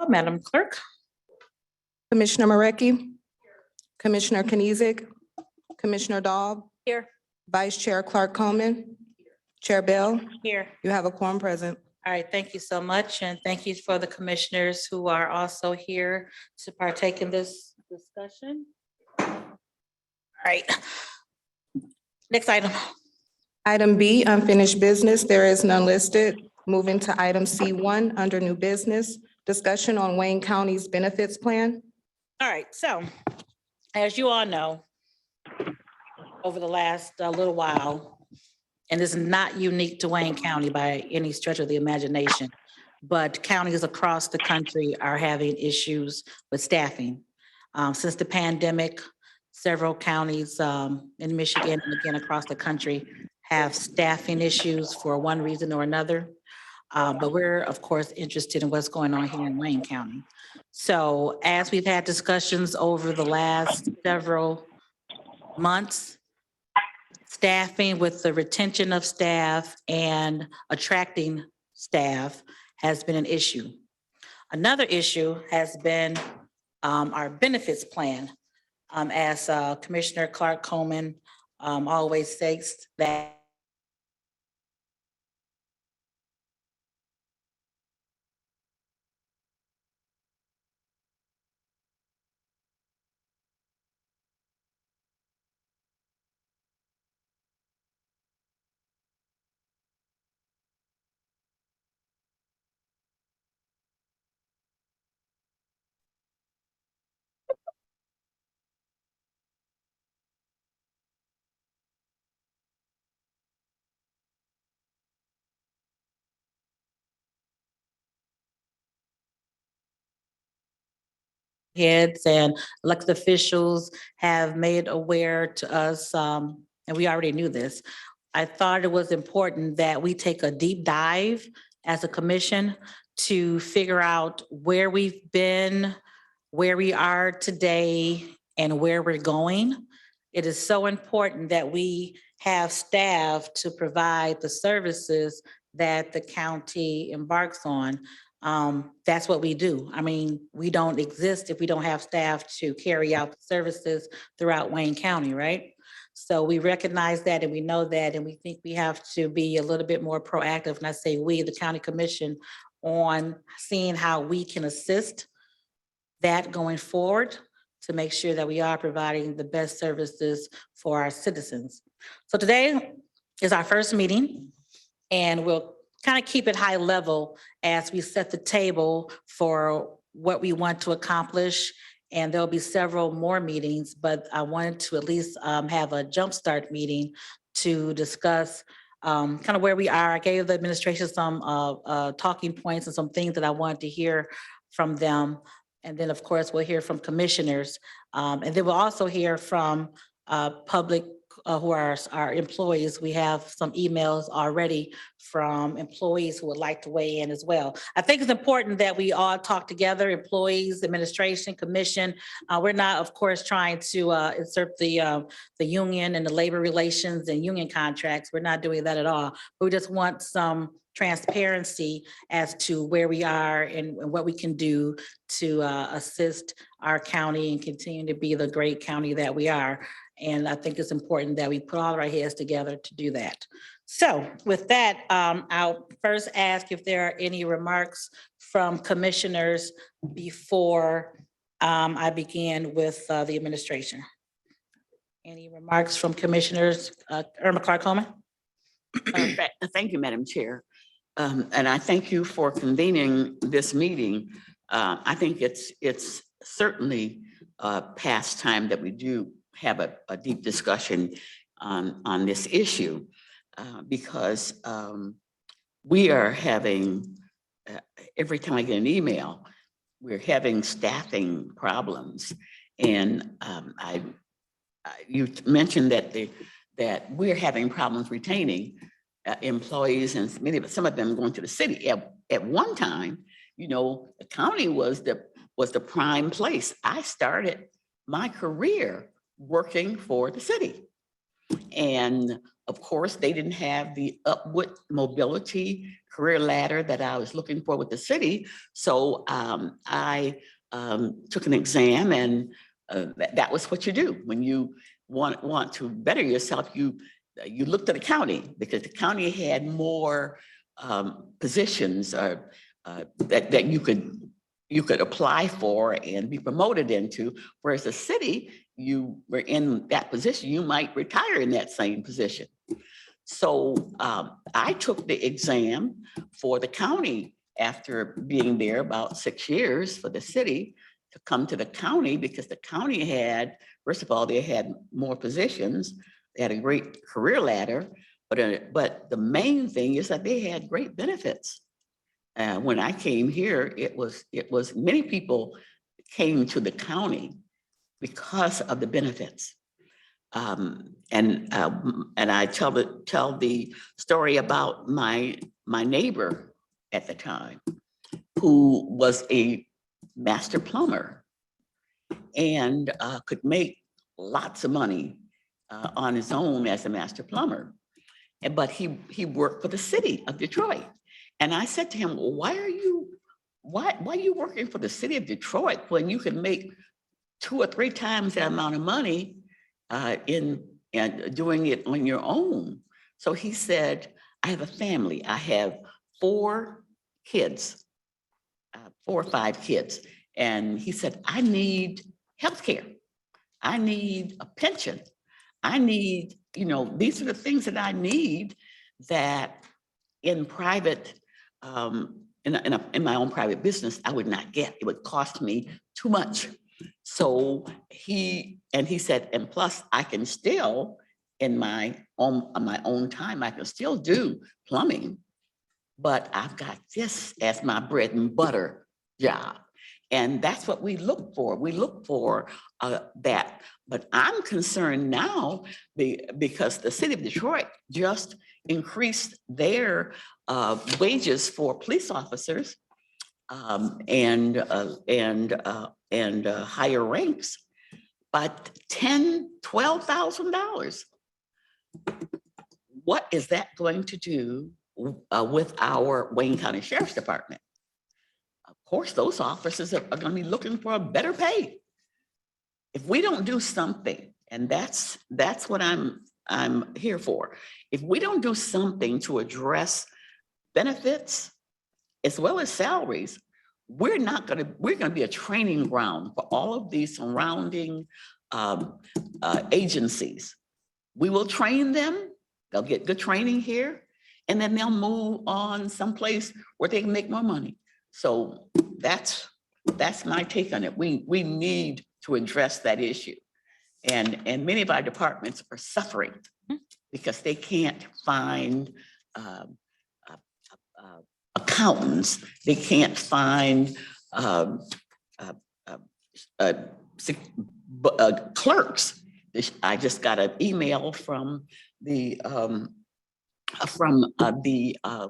Madam Clerk. Commissioner Marecki, Commissioner Kenizik, Commissioner Dahl, Here. Vice Chair Clark Coleman, Chair Bell, Here. you have a quorum present. All right, thank you so much, and thank you for the commissioners who are also here to partake in this discussion. All right. Next item. Item B, unfinished business, there is none listed. Moving to item C1, under new business, discussion on Wayne County's benefits plan. All right, so as you all know, over the last little while, and this is not unique to Wayne County by any stretch of the imagination, but counties across the country are having issues with staffing. Since the pandemic, several counties in Michigan and again across the country have staffing issues for one reason or another. But we're, of course, interested in what's going on here in Wayne County. So as we've had discussions over the last several months, staffing with the retention of staff and attracting staff has been an issue. Another issue has been our benefits plan. As Commissioner Clark Coleman always says that heads and elected officials have made aware to us, and we already knew this. I thought it was important that we take a deep dive as a commission to figure out where we've been, where we are today, and where we're going. It is so important that we have staff to provide the services that the county embarks on. That's what we do. I mean, we don't exist if we don't have staff to carry out the services throughout Wayne County, right? So we recognize that and we know that, and we think we have to be a little bit more proactive. And I say we, the county commission, on seeing how we can assist that going forward to make sure that we are providing the best services for our citizens. So today is our first meeting, and we'll kind of keep it high level as we set the table for what we want to accomplish. And there'll be several more meetings, but I wanted to at least have a jumpstart meeting to discuss kind of where we are. I gave the administration some talking points and some things that I wanted to hear from them. And then, of course, we'll hear from commissioners. And then we'll also hear from public who are our employees. We have some emails already from employees who would like to weigh in as well. I think it's important that we all talk together, employees, administration, commission. We're not, of course, trying to insert the union and the labor relations and union contracts. We're not doing that at all. But we just want some transparency as to where we are and what we can do to assist our county and continue to be the great county that we are. And I think it's important that we put all our heads together to do that. So with that, I'll first ask if there are any remarks from commissioners before I begin with the administration. Any remarks from commissioners? Irma Clark Coleman? Thank you, Madam Chair. And I thank you for convening this meeting. I think it's certainly past time that we do have a deep discussion on this issue because we are having, every time I get an email, we're having staffing problems. And you mentioned that we're having problems retaining employees, and some of them going to the city. At one time, you know, the county was the prime place. I started my career working for the city. And Of course, they didn't have the upward mobility career ladder that I was looking for with the city. So I took an exam, and that was what you do. When you want to better yourself, you looked at the county, because the county had more positions that you could apply for and be promoted into, whereas the city, you were in that position, you might retire in that same position. So I took the exam for the county after being there about 6 years for the city to come to the county, because the county had, first of all, they had more positions. They had a great career ladder, but the main thing is that they had great benefits. When I came here, it was many people came to the county because of the benefits. And I tell the story about my neighbor at the time, who was a master plumber and could make lots of money on his own as a master plumber. But he worked for the city of Detroit. And I said to him, well, why are you working for the city of Detroit when you can make 2 or 3 times that amount of money in doing it on your own? So he said, I have a family. I have 4 kids, 4 or 5 kids. And he said, I need healthcare. I need a pension. I need, these are the things that I need that in private, in my own private business, I would not get. It would cost me too much. So he said, and plus I can still, on my own time, I can still do plumbing, but I've got this as my bread and butter job. And that's what we look for. We look for that. But I'm concerned now because the city of Detroit just increased their wages for police officers and higher ranks, but $10,000, $12,000. What is that going to do with our Wayne County Sheriff's Department? Of course, those officers are going to be looking for a better pay. If we don't do something, and that's what I'm here for. If we don't do something to address benefits as well as salaries, we're going to be a training ground for all of these surrounding agencies. We will train them. They'll get good training here, and then they'll move on someplace where they can make more money. So that's my take on it. We need to address that issue. And many of our departments are suffering because they can't find accountants. They can't find clerks. I just got an email from the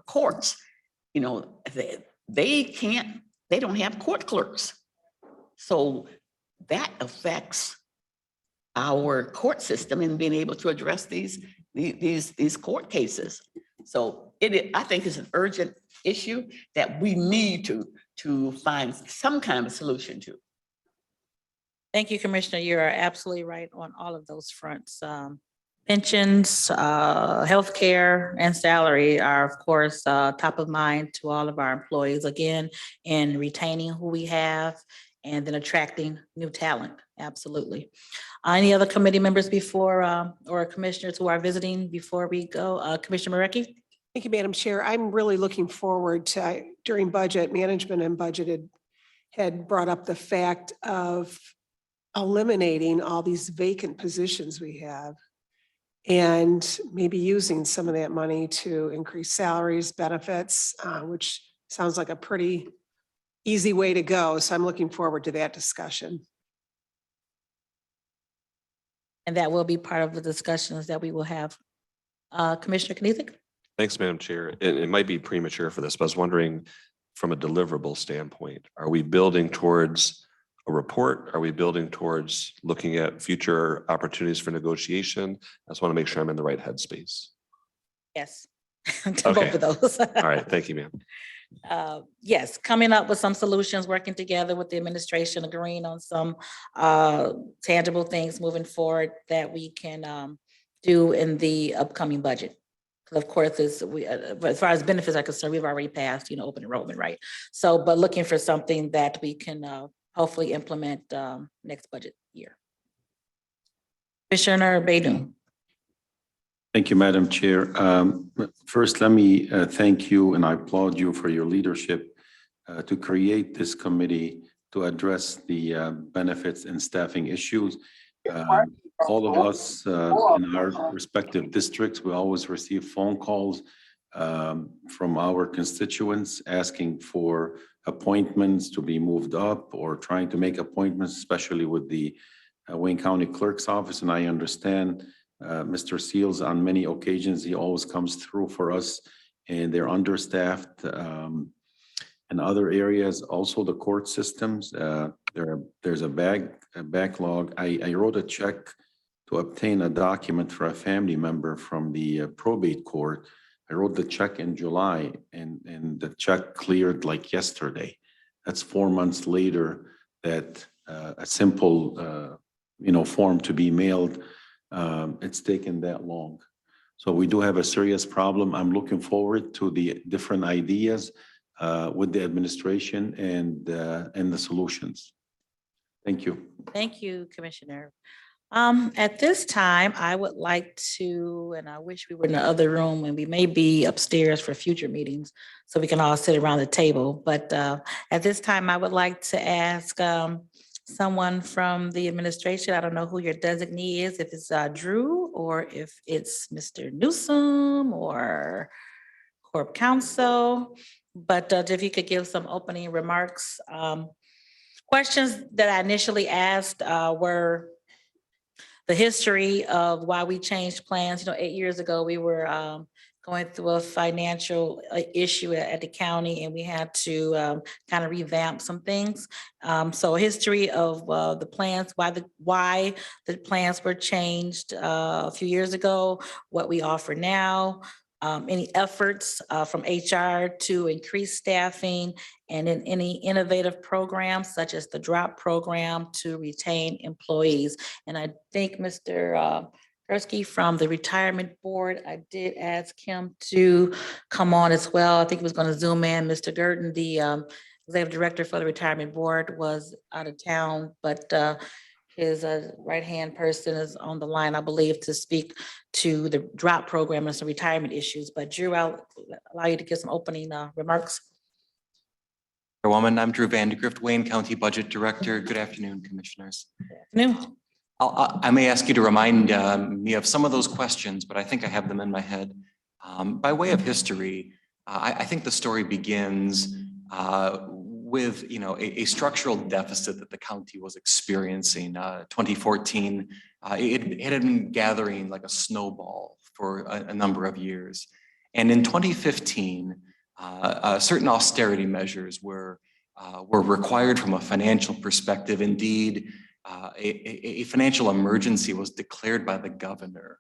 courts. They don't have court clerks. So that affects our court system in being able to address these court cases. So I think it's an urgent issue that we need to find some kind of a solution to. Thank you, Commissioner. You are absolutely right on all of those fronts. Pensions, healthcare, and salary are, of course, top of mind to all of our employees, again, in retaining who we have and then attracting new talent. Absolutely. Any other committee members before, or commissioners who are visiting before we go? Commissioner Marecki? Thank you, Madam Chair. I'm really looking forward to, during budget, management and budgeted had brought up the fact of eliminating all these vacant positions we have and maybe using some of that money to increase salaries, benefits, which sounds like a pretty easy way to go. So I'm looking forward to that discussion. And that will be part of the discussions that we will have. Commissioner Knizik? Thanks, Madam Chair. It might be premature for this, but I was wondering from a deliverable standpoint, are we building towards a report? Are we building towards looking at future opportunities for negotiation? I just want to make sure I'm in the right headspace. Yes, to both Okay. of those. All right, thank you, ma'am. Yes, coming up with some solutions, working together with the administration, agreeing on some tangible things moving forward that we can do in the upcoming budget. 'Cause of course, as far as benefits are concerned, we've already passed, open enrollment, right? So, but looking for something that we can hopefully implement next budget year. Commissioner Baydun. Thank you, Madam Chair. First, let me thank you and I applaud you for your leadership to create this committee to address the benefits and staffing issues. All of us in our respective districts, we always receive phone calls from our constituents asking for appointments to be moved up or trying to make appointments, especially with the Wayne County Clerk's Office. And I understand Mr. Seals, on many occasions, he always comes through for us, and they're understaffed. In other areas, also the court systems, there's a backlog. I wrote a check to obtain a document for a family member from the probate court. I wrote the check in July, and the check cleared like yesterday. That's 4 months later that a simple form to be mailed, it's taken that long. So we do have a serious problem. I'm looking forward to the different ideas with the administration and the solutions. Thank you. Thank you, Commissioner. At this time, I would like to, and I wish we were in the other room, and we may be upstairs for future meetings, so we can all sit around the table. But at this time, I would like to ask someone from the administration. I don't know who your designee is, if it's Drew or if it's Mr. Newsome or Corp Counsel. But if you could give some opening remarks. Questions that I initially asked were the history of why we changed plans. 8 years ago, we were going through a financial issue at the county, and we had to kind of revamp some things. So a history of the plans, why the plans were changed a few years ago, what we offer now, any efforts from HR to increase staffing, and in any innovative programs such as the DROP program to retain employees. And I think Mr. Gursky from the retirement board, I did ask him to come on as well. I think he was going to Zoom in. Mr. Gurton, the executive director for the retirement board, was out of town, but his right-hand person is on the line, I believe, to speak to the DROP program and some retirement issues. But Drew, I'll allow you to give some opening remarks. Chairwoman, I'm Drew Vandegrift, Wayne County Budget Director. Good afternoon, Commissioners. New. I may ask you to remind me of some of those questions, but I think I have them in my head. By way of history, I think the story begins with a structural deficit that the county was experiencing. 2014, it had been gathering like a snowball for a number of years. And in 2015, certain austerity measures were required from a financial perspective. Indeed, a financial emergency was declared by the governor,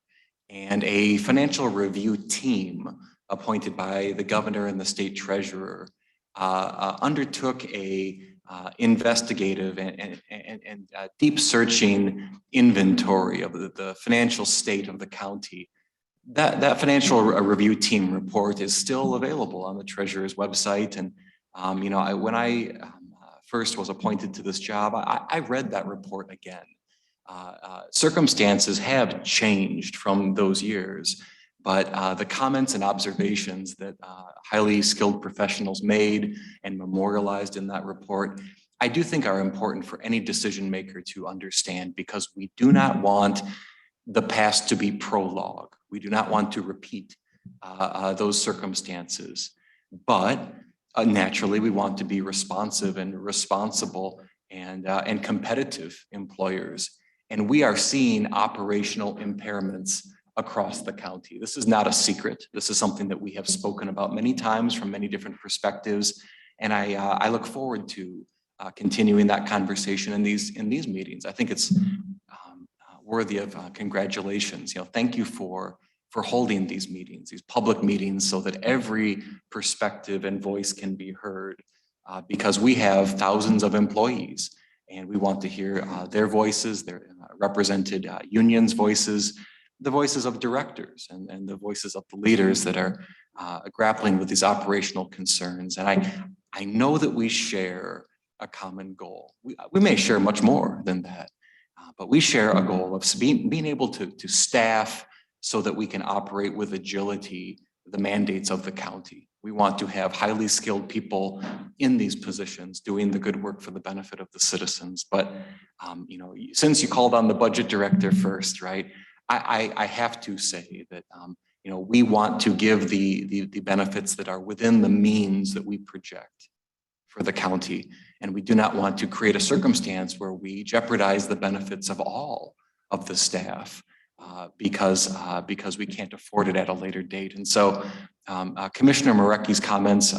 and a financial review team appointed by the governor and the state treasurer undertook a investigative and deep searching inventory of the financial state of the county. That financial review team report is still available on the treasurer's website. And when I first was appointed to this job, I read that report again. Circumstances have changed from those years, but the comments and observations that highly skilled professionals made and memorialized in that report, I do think are important for any decision maker to understand, because we do not want the past to be prologue. We do not want to repeat those circumstances, but naturally we want to be responsive and responsible and competitive employers. And we are seeing operational impairments across the county. This is not a secret. This is something that we have spoken about many times from many different perspectives. And I look forward to continuing that conversation in these meetings. I think it's worthy of congratulations. Thank you for holding these meetings, these public meetings, so that every perspective and voice can be heard, because we have thousands of employees and we want to hear their voices, their represented unions' voices, the voices of directors and the voices of the leaders that are grappling with these operational concerns. And I know that we share a common goal. We may share much more than that, but we share a goal of being able to staff so that we can operate with agility the mandates of the county. We want to have highly skilled people in these positions doing the good work for the benefit of the citizens. But since you called on the budget director first, right? I have to say that we want to give the benefits that are within the means that we project for the county. And we do not want to create a circumstance where we jeopardize the benefits of all of the staff because we can't afford it at a later date. And so Commissioner Marecki's comments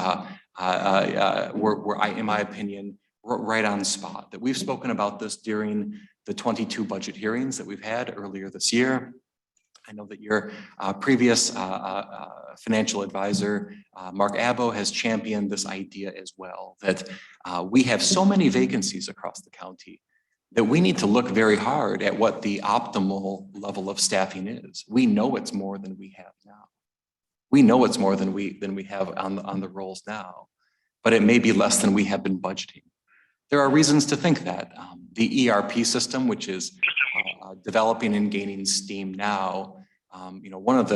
were, in my opinion, right on spot. That we've spoken about this during the 22 budget hearings that we've had earlier this year. I know that your previous financial advisor, Mark Abbo, has championed this idea as well, that we have so many vacancies across the county that we need to look very hard at what the optimal level of staffing is. We know it's more than we have now. We know it's more than we have on the rolls now, but it may be less than we have been budgeting. There are reasons to think that. The ERP system, which is developing and gaining steam now, one of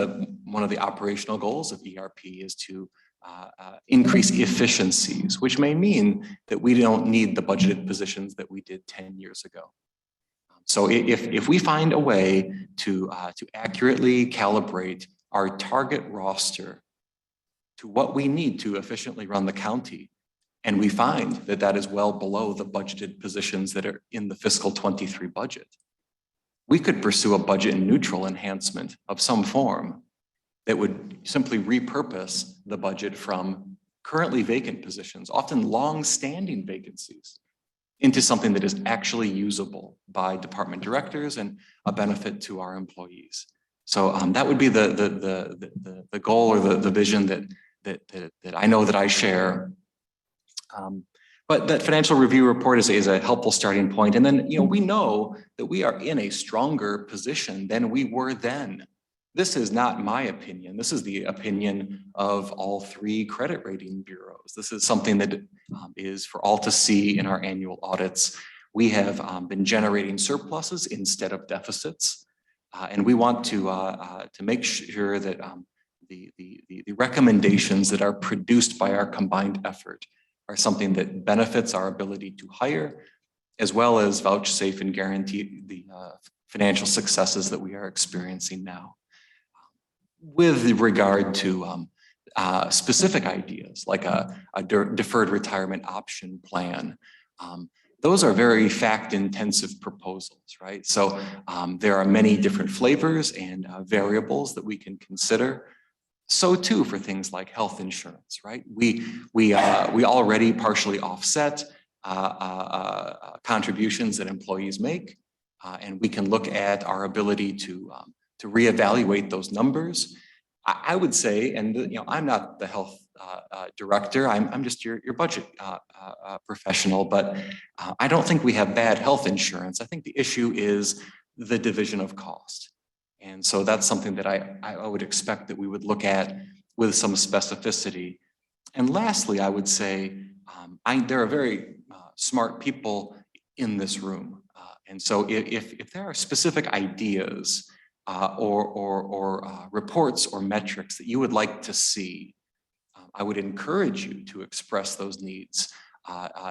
the operational goals of ERP is to increase efficiencies, which may mean that we don't need the budgeted positions that we did 10 years ago. So if we find a way to accurately calibrate our target roster to what we need to efficiently run the county, and we find that that is well below the budgeted positions that are in the fiscal 23 budget, we could pursue a budget neutral enhancement of some form that would simply repurpose the budget from currently vacant positions, often long-standing vacancies, into something that is actually usable by department directors and a benefit to our employees. So that would be the goal or the vision that I know that I share. But that financial review report is a helpful starting point. And then, we know that we are in a stronger position than we were then. This is not my opinion. This is the opinion of all three credit rating bureaus. This is something that is for all to see in our annual audits. We have been generating surpluses instead of deficits. And we want to make sure that the recommendations that are produced by our combined effort are something that benefits our ability to hire, as well as vouchsafe and guarantee the financial successes that we are experiencing now. With regard to specific ideas like a deferred retirement option plan, those are very fact-intensive proposals, right? So there are many different flavors and variables that we can consider. So too for things like health insurance, right? We already partially offset contributions that employees make, and we can look at our ability to reevaluate those numbers. I would say, and I'm not the health director, I'm just your budget professional, but I don't think we have bad health insurance. I think the issue is the division of cost. And so that's something that I would expect that we would look at with some specificity. And lastly, I would say there are very smart people in this room. And so if there are specific ideas or reports or metrics that you would like to see, I would encourage you to express those needs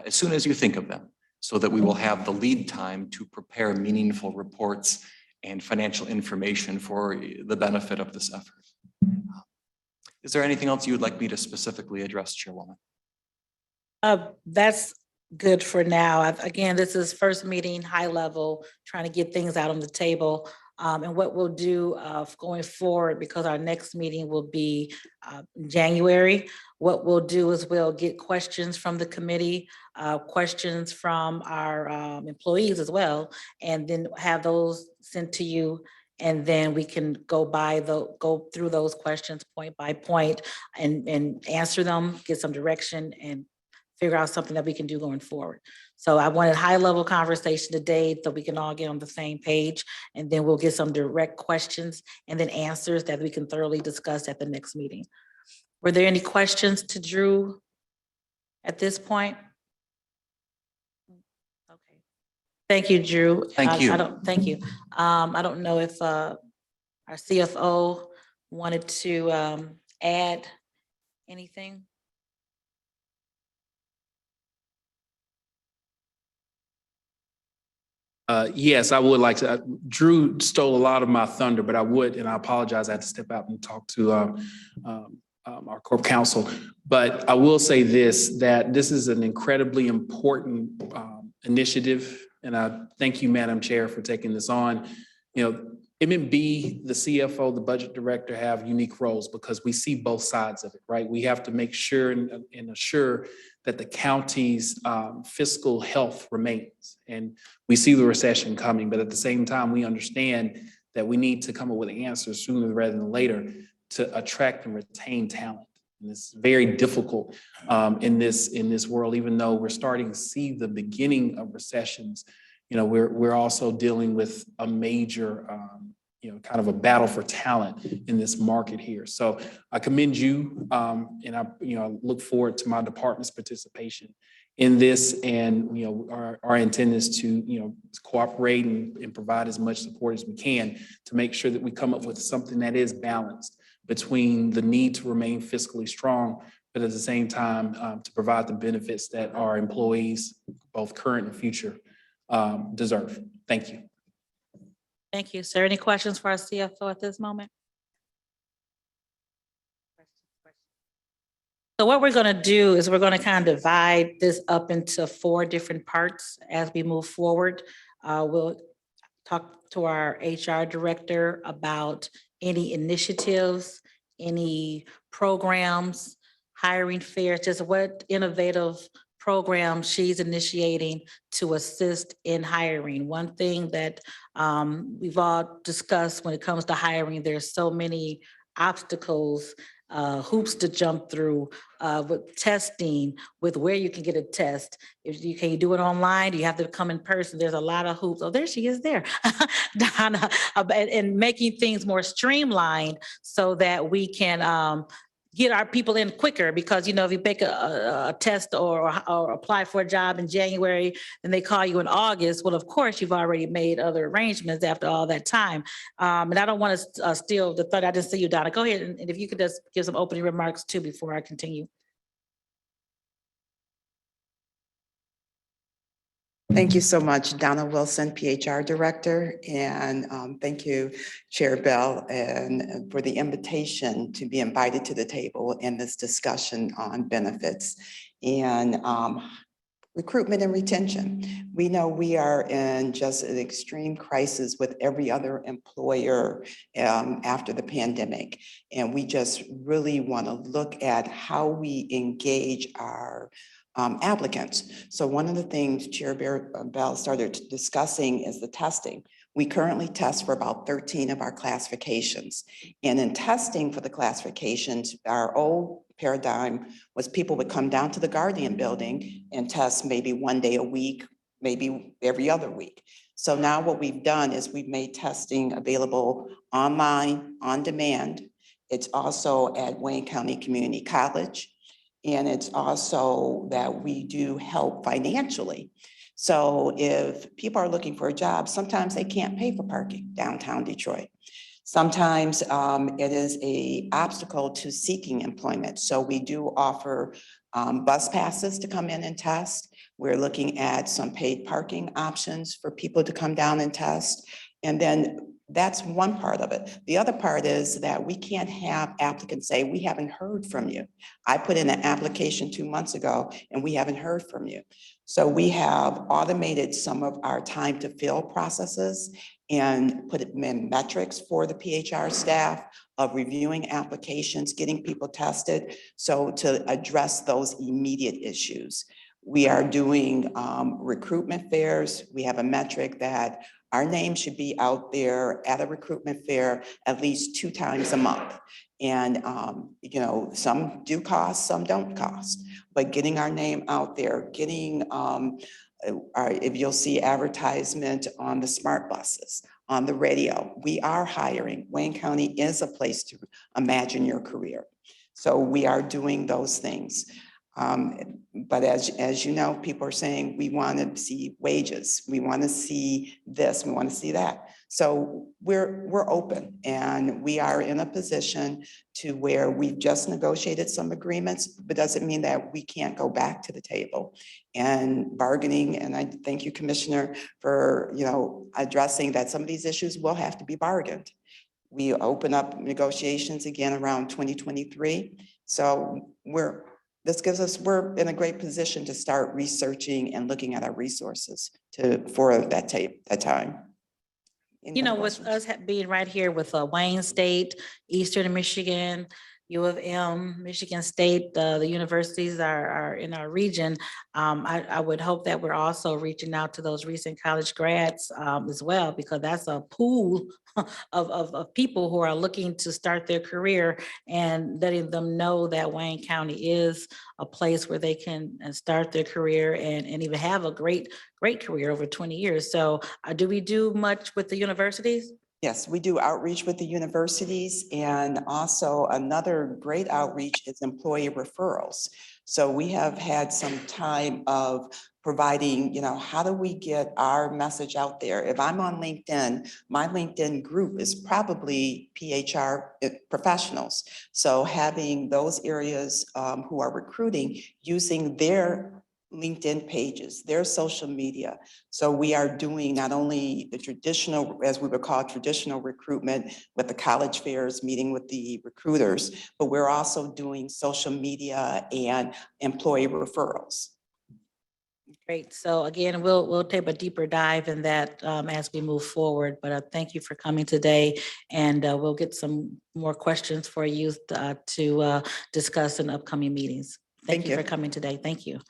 as soon as you think of them, so that we will have the lead time to prepare meaningful reports and financial information for the benefit of this effort. Is there anything else you would like me to specifically address, Chairwoman? That's good for now. Again, this is first meeting, high level, trying to get things out on the table. And what we'll do going forward, because our next meeting will be in January, what we'll do is we'll get questions from the committee, questions from our employees as well, and then have those sent to you. And then we can go through those questions point by point and answer them, get some direction, and figure out something that we can do going forward. So I wanted high-level conversation today so we can all get on the same page, and then we'll get some direct questions and then answers that we can thoroughly discuss at the next meeting. Were there any questions to Drew at this point? Okay. Thank you, Drew. Thank you. Thank you. I don't know if our CFO wanted to add anything. Yes, I would like to. Drew stole a lot of my thunder, but I would, and I apologize, I had to step out and talk to our corp counsel. But I will say this, that this is an incredibly important initiative, and I thank you, Madam Chair, for taking this on. You know, M&B, the CFO, the budget director have unique roles because we see both sides of it, right? We have to make sure and assure that the county's fiscal health remains. And we see the recession coming, but at the same time, we understand that we need to come up with answers sooner rather than later to attract and retain talent. And it's very difficult in this world, even though we're starting to see the beginning of recessions. You know, we're also dealing with a major, kind of a battle for talent in this market here. So I commend you, and I look forward to my department's participation in this. And our intent is to cooperate and provide as much support as we can to make sure that we come up with something that is balanced between the need to remain fiscally strong, but at the same time to provide the benefits that our employees, both current and future, deserve. Thank you. Thank you, sir. Any questions for our CFO at this moment? So what we're going to do is we're going to kind of divide this up into 4 different parts as we move forward. We'll talk to our HR director about any initiatives, any programs, hiring fairs, just what innovative program she's initiating to assist in hiring. One thing that we've all discussed when it comes to hiring, there's so many obstacles, hoops to jump through with testing, with where you can get a test. Can you do it online? Do you have to come in person? There's a lot of hoops. Oh, there she is there. Donna, and making things more streamlined so that we can get our people in quicker, because if you make a test or apply for a job in January, then they call you in August. Well, of course, you've already made other arrangements after all that time. And I don't want to steal the thought. I didn't see you, Donna. Go ahead, and if you could just give some opening remarks too before I continue. Thank you so much, Donna Wilson, PHR Director, and thank you, Chair Bell, and for the invitation to be invited to the table in this discussion on benefits and recruitment and retention. We know we are in just an extreme crisis with every other employer after the pandemic, and we just really want to look at how we engage our applicants. So one of the things Chair Bell started discussing is the testing. We currently test for about 13 of our classifications. And in testing for the classifications, our old paradigm was people would come down to the Guardian building and test maybe one day a week, maybe every other week. So now what we've done is we've made testing available online, on demand. It's also at Wayne County Community College. And it's also that we do help financially. So if people are looking for a job, sometimes they can't pay for parking downtown Detroit. Sometimes it is an obstacle to seeking employment. So we do offer bus passes to come in and test. We're looking at some paid parking options for people to come down and test. And then That's one part of it. The other part is that we can't have applicants say, we haven't heard from you. I put in an application 2 months ago and we haven't heard from you. So we have automated some of our time to fill processes and put in metrics for the PHR staff of reviewing applications, getting people tested. So to address those immediate issues. We are doing recruitment fairs. We have a metric that our name should be out there at a recruitment fair at least 2 times a month. And, you know, some do cost, some don't cost, but getting our name out there, getting, if you'll see advertisement on the smart buses, on the radio, we are hiring. Wayne County is a place to imagine your career. So we are doing those things. But as you know, people are saying, we want to see wages, we want to see this, we want to see that. So we're open, and we are in a position to where we've just negotiated some agreements, but doesn't mean that we can't go back to the table and bargaining. And I thank you, Commissioner, for, you know, addressing that some of these issues will have to be bargained. We open up negotiations again around 2023. So we're in a great position to start researching and looking at our resources for that time. Any You know, other with questions? us being right here with Wayne State, Eastern Michigan, U of M, Michigan State, the universities are in our region. I would hope that we're also reaching out to those recent college grads as well, because that's a pool of people who are looking to start their career, and letting them know that Wayne County is a place where they can start their career and even have a great career over 20 years. So do we do much with the universities? Yes, we do outreach with the universities, and also another great outreach is employee referrals. So we have had some time of providing, you know, how do we get our message out there? If I'm on LinkedIn, my LinkedIn group is probably PHR professionals. So having those areas who are recruiting, using their LinkedIn pages, their social media. So we are doing not only the traditional, as we would call traditional recruitment with the college fairs, meeting with the recruiters, but we're also doing social media and employee referrals. Great. So again, we'll take a deeper dive in that as we move forward. But thank you for coming today, and we'll get some more questions for you to discuss in upcoming meetings. Thank you for coming today. Thank you.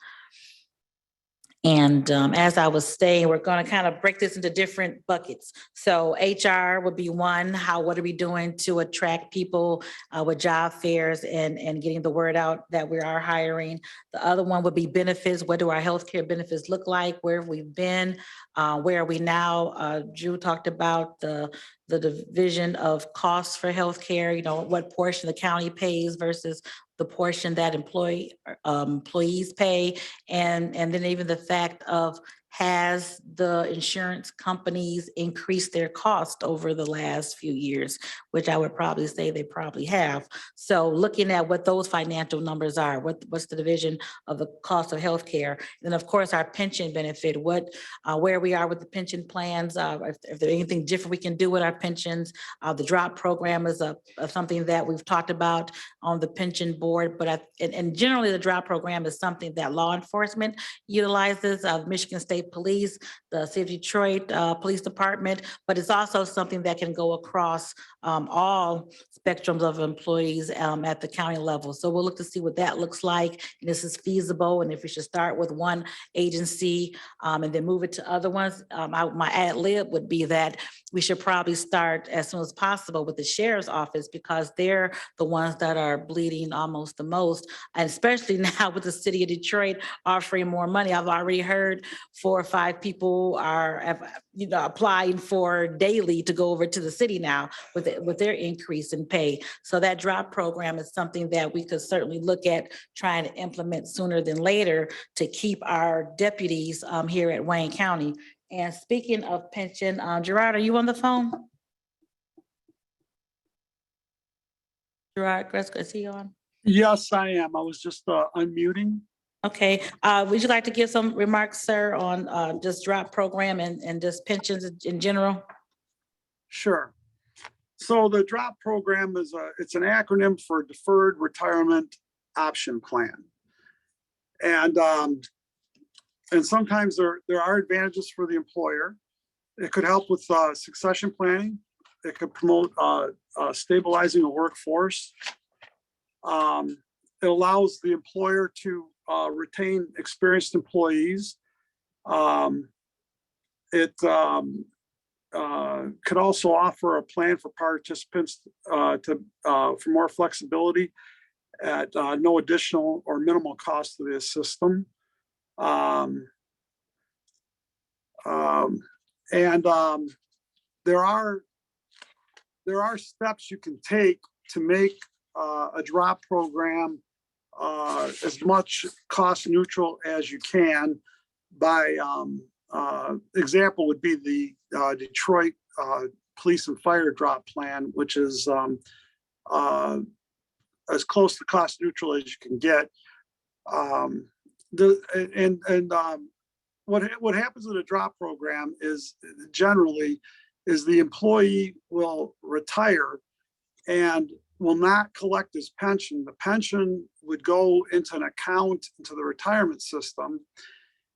And as I was saying, we're going to kind of break this into different buckets. So HR would be one. What are we doing to attract people with job fairs and getting the word out that we are hiring? The other one would be benefits. What do our healthcare benefits look like? Where have we been? Where are we now? Drew talked about the division of costs for healthcare, you know, what portion the county pays versus the portion that employees pay. And then even the fact of, has the insurance companies increased their cost over the last few years, which I would probably say they probably have. So looking at what those financial numbers are, what's the division of the cost of healthcare? Then of course, our pension benefit, where we are with the pension plans, if there's anything different we can do with our pensions. The DROP program is something that we've talked about on the pension board, but and generally the DROP program is something that law enforcement utilizes, Michigan State Police, the City of Detroit Police Department, but it's also something that can go across all spectrums of employees at the county level. So we'll look to see what that looks like, and this is feasible, and if we should start with one agency and then move it to other ones. My ad lib would be that we should probably start as soon as possible with the sheriff's office, because they're the ones that are bleeding almost the most, and especially now with the City of Detroit offering more money. I've already heard 4 or 5 people are, you know, applying for daily to go over to the city now with their increase in pay. So that DROP program is something that we could certainly look at trying to implement sooner than later to keep our deputies here at Wayne County. And speaking of pension, Gerard, are you on the phone? Gerard Gresco, is he on? Yes, I am. I was just unmuting. Okay, would you like to give some remarks, sir, on just DROP program and just pensions in general? Sure. So the DROP program is it's an acronym for Deferred Retirement Option Plan. And sometimes there are advantages for the employer. It could help with succession planning. It could promote stabilizing a workforce. It allows the employer to retain experienced employees. It could also offer a plan for participants for more flexibility at no additional or minimal cost to the system. There are steps you can take to make a DROP program as much cost neutral as you can. By example would be the Detroit Police and Fire DROP plan, which is as close to cost neutral as you can get. What happens in a DROP program is generally the employee will retire and will not collect his pension. The pension would go into an account into the retirement system,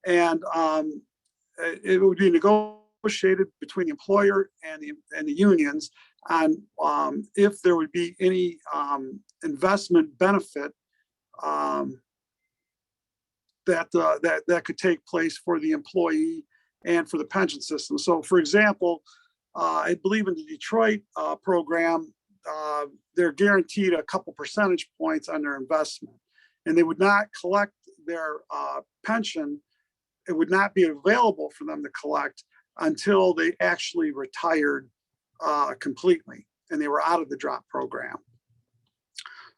and it would be negotiated between the employer and the unions on if there would be any investment benefit that could take place for the employee and for the pension system. So, for example, I believe in the Detroit program, they're guaranteed a couple percentage points on their investment, and they would not collect their pension. It would not be available for them to collect until they actually retired completely and they were out of the DROP program.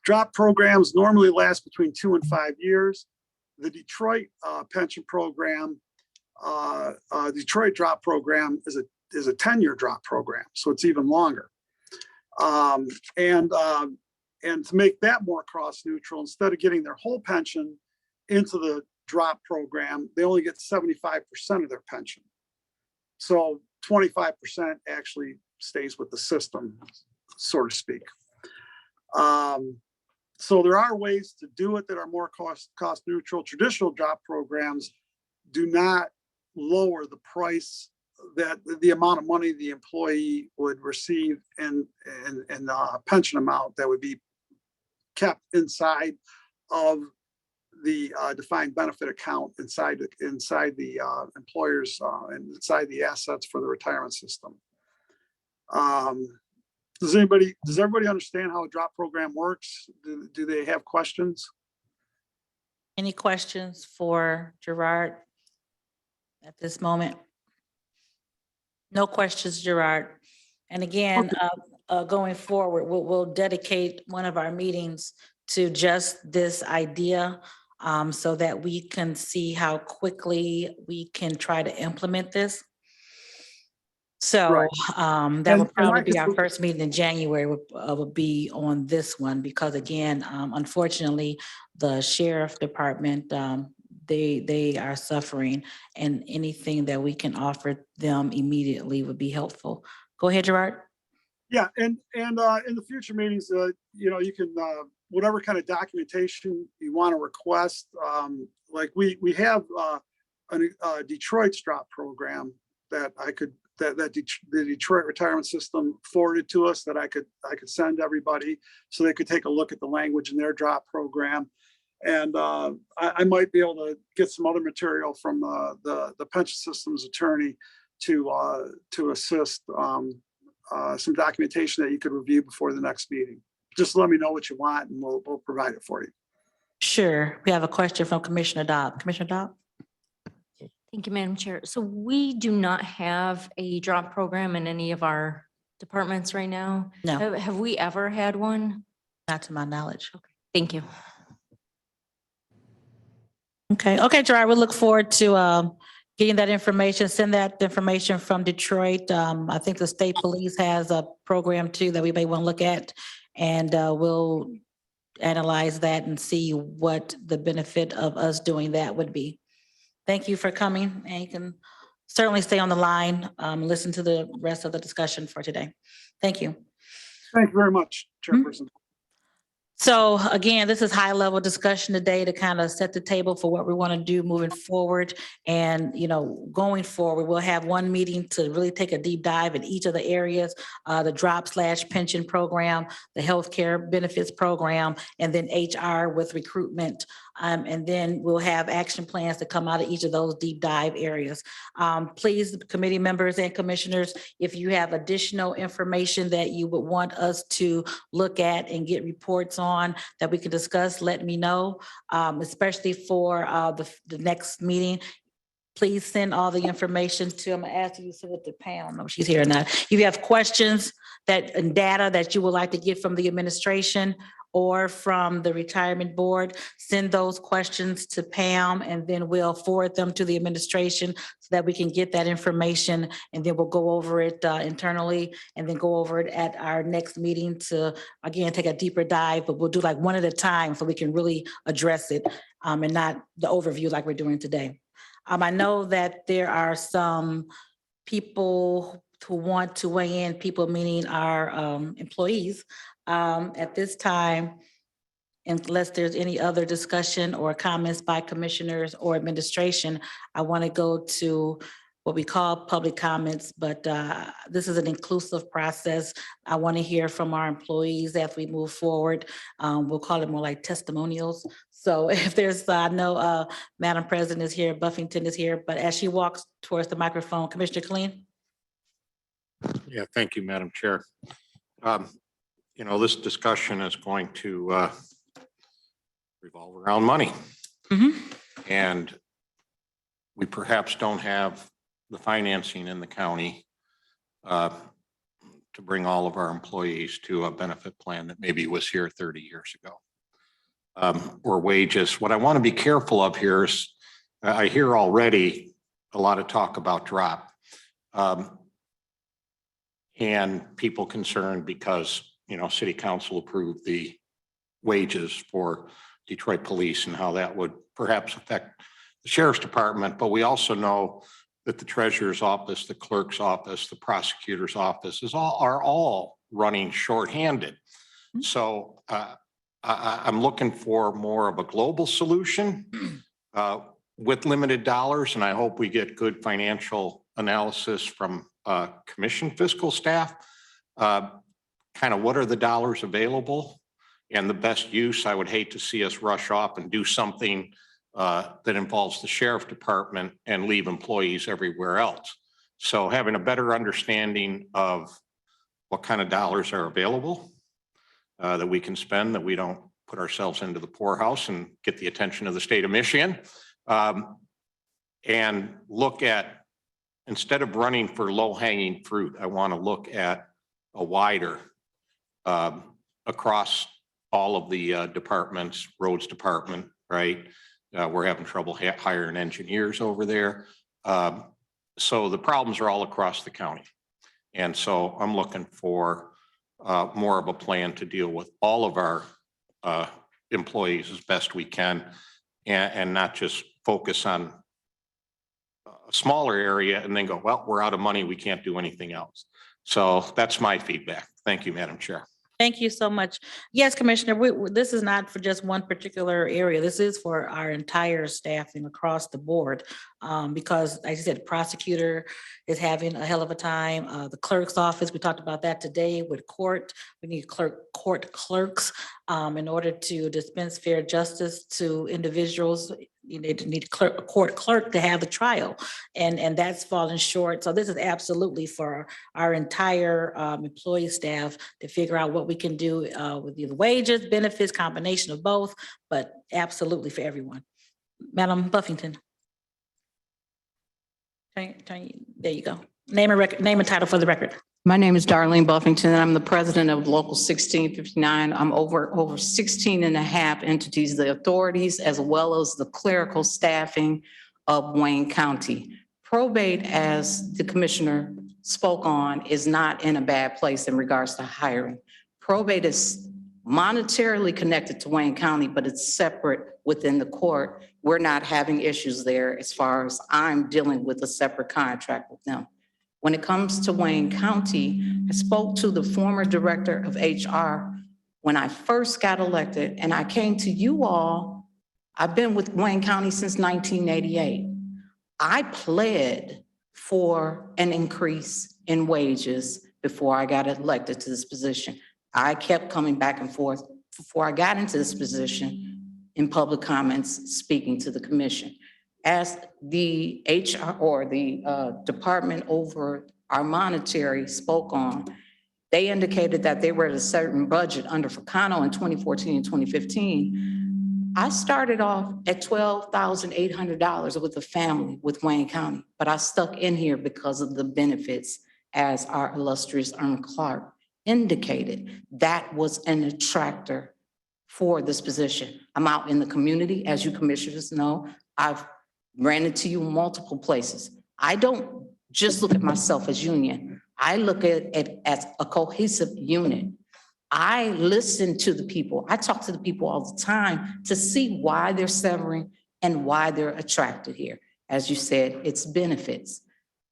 DROP programs normally last between 2 and 5 years. The Detroit pension program, Detroit DROP program is a 10-year DROP program, so it's even longer. And to make that more cost neutral, instead of getting their whole pension into the DROP program, they only get 75% of their pension. So 25% actually stays with the system, so to speak. So there are ways to do it that are more cost neutral. Traditional DROP programs do not lower the price, that the amount of money the employee would receive in pension amount that would be kept inside of the defined benefit account inside the employers and inside the assets for the retirement system. Does everybody understand how a DROP program works? Do they have questions? Any questions for Gerard at this moment? No questions, Gerard. And again, going forward, we'll dedicate one of our meetings to just this idea so that we can see how quickly we can try to implement this. So Right. that will And probably like be I our said- first meeting in January will be on this one, because again, unfortunately, the sheriff department, they are suffering, and anything that we can offer them immediately would be helpful. Go ahead, Gerard. Yeah, and in the future meetings, you can whatever kind of documentation you want to request. Like we have a Detroit DROP program that the Detroit retirement system forwarded to us that I could send everybody so they could take a look at the language in their DROP program. And I might be able to get some other material from the pension systems attorney to assist some documentation that you could review before the next meeting. Just let me know what you want and we'll provide it for you. Sure. We have a question from Commissioner Dobb. Commissioner Dobb? Thank you, Madam Chair. So we do not have a DROP program in any of our departments right now? No, Have we ever had one? not to my knowledge. Thank you. Okay, Gerard, we look forward to getting that information. Send that information from Detroit. I think the state police has a program too that we may want to look at, and we'll analyze that and see what the benefit of us doing that would be. Thank you for coming, and you can certainly stay on the line, listen to the rest of the discussion for today. Thank you. Thank you very much, Chairperson. So again, this is high level discussion today to kind of set the table for what we want to do moving forward. And, going forward, we'll have one meeting to really take a deep dive in each of the areas, the drop/pension program, the healthcare benefits program, and then HR with recruitment. And then we'll have action plans to come out of each of those deep dive areas. Please, committee members and commissioners, if you have additional information that you would want us to look at and get reports on that we can discuss, let me know, especially for the next meeting. Please send all the information to, I'm gonna ask you to send it to Pam, no, she's here or not. If you have questions and data that you would like to get from the administration or from the retirement board, send those questions to Pam, and then we'll forward them to the administration so that we can get that information, and then we'll go over it internally, and then go over it at our next meeting to, again, take a deeper dive, but we'll do like one at a time so we can really address it, and not the overview like we're doing today. I know that there are some people who want to weigh in, people meaning our employees. At this time, unless there's any other discussion or comments by commissioners or administration, I want to go to what we call public comments, but this is an inclusive process. I want to hear from our employees as we move forward. We'll call it more like testimonials. So if there's, I know Madam President is here, Buffington is here, but as she walks towards the microphone, Commissioner Kleen. Yeah, thank you, Madam Chair. This discussion is going to revolve around money. And we perhaps don't have the financing in the county to bring all of our employees to a benefit plan that maybe was here 30 years ago. Or wages. What I want to be careful of here is I hear already a lot of talk about drop. And people concerned because, city council approved the wages for Detroit police and how that would perhaps affect the sheriff's department. But we also know that the treasurer's office, the clerk's office, the prosecutor's office are all running shorthanded. So I'm looking for more of a global solution with limited dollars. And I hope we get good financial analysis from commission fiscal staff. Kind of what are the dollars available and the best use. I would hate to see us rush off and do something that involves the sheriff department and leave employees everywhere else. So having a better understanding of what kind of dollars are available that we can spend, that we don't put ourselves into the poorhouse and get the attention of the state of Michigan. And look at, instead of running for low-hanging fruit, I want to look at a wider across all of the departments, roads department, right? We're having trouble hiring engineers over there. So the problems are all across the county. And so I'm looking for more of a plan to deal with all of our employees as best we can, and not just focus on a smaller area and then go, well, we're out of money, we can't do anything else. So that's my feedback. Thank you, Madam Chair. Thank you so much. Yes, Commissioner, this is not for just one particular area. This is for our entire staffing across the board. Because like I said, the prosecutor is having a hell of a time. The clerk's office, we talked about that today with court. We need court clerks in order to dispense fair justice to individuals. You need a court clerk to have the trial, and that's falling short. So this is absolutely for our entire employee staff to figure out what we can do with either wages, benefits, combination of both, but absolutely for everyone. Madam Buffington. There you go. Name and title for the record. My name is Darlene Buffington, and I'm the president of Local 1659. I'm over 16 and a half entities, the authorities, as well as the clerical staffing of Wayne County. Probate, as the commissioner spoke on, is not in a bad place in regards to hiring. Probate is monetarily connected to Wayne County, but it's separate within the court. We're not having issues there as far as I'm dealing with a separate contract with them. When it comes to Wayne County, I spoke to the former director of HR when I first got elected, and I came to you all. I've been with Wayne County since 1988. I pled for an increase in wages before I got elected to this position. I kept coming back and forth before I got into this position in public comments, speaking to the commission. As the HR or the department over our monetary spoke on, they indicated that they were at a certain budget under Ficano in 2014 and 2015. I started off at $12,800 with a family with Wayne County, but I stuck in here because of the benefits, as our illustrious Irma Clark indicated. That was an attractor for this position. I'm out in the community, as you commissioners know. I've ran into you in multiple places. I don't just look at myself as union. I look at it as a cohesive unit. I listen to the people. I talk to the people all the time to see why they're severing and why they're attracted here. As you said, it's benefits.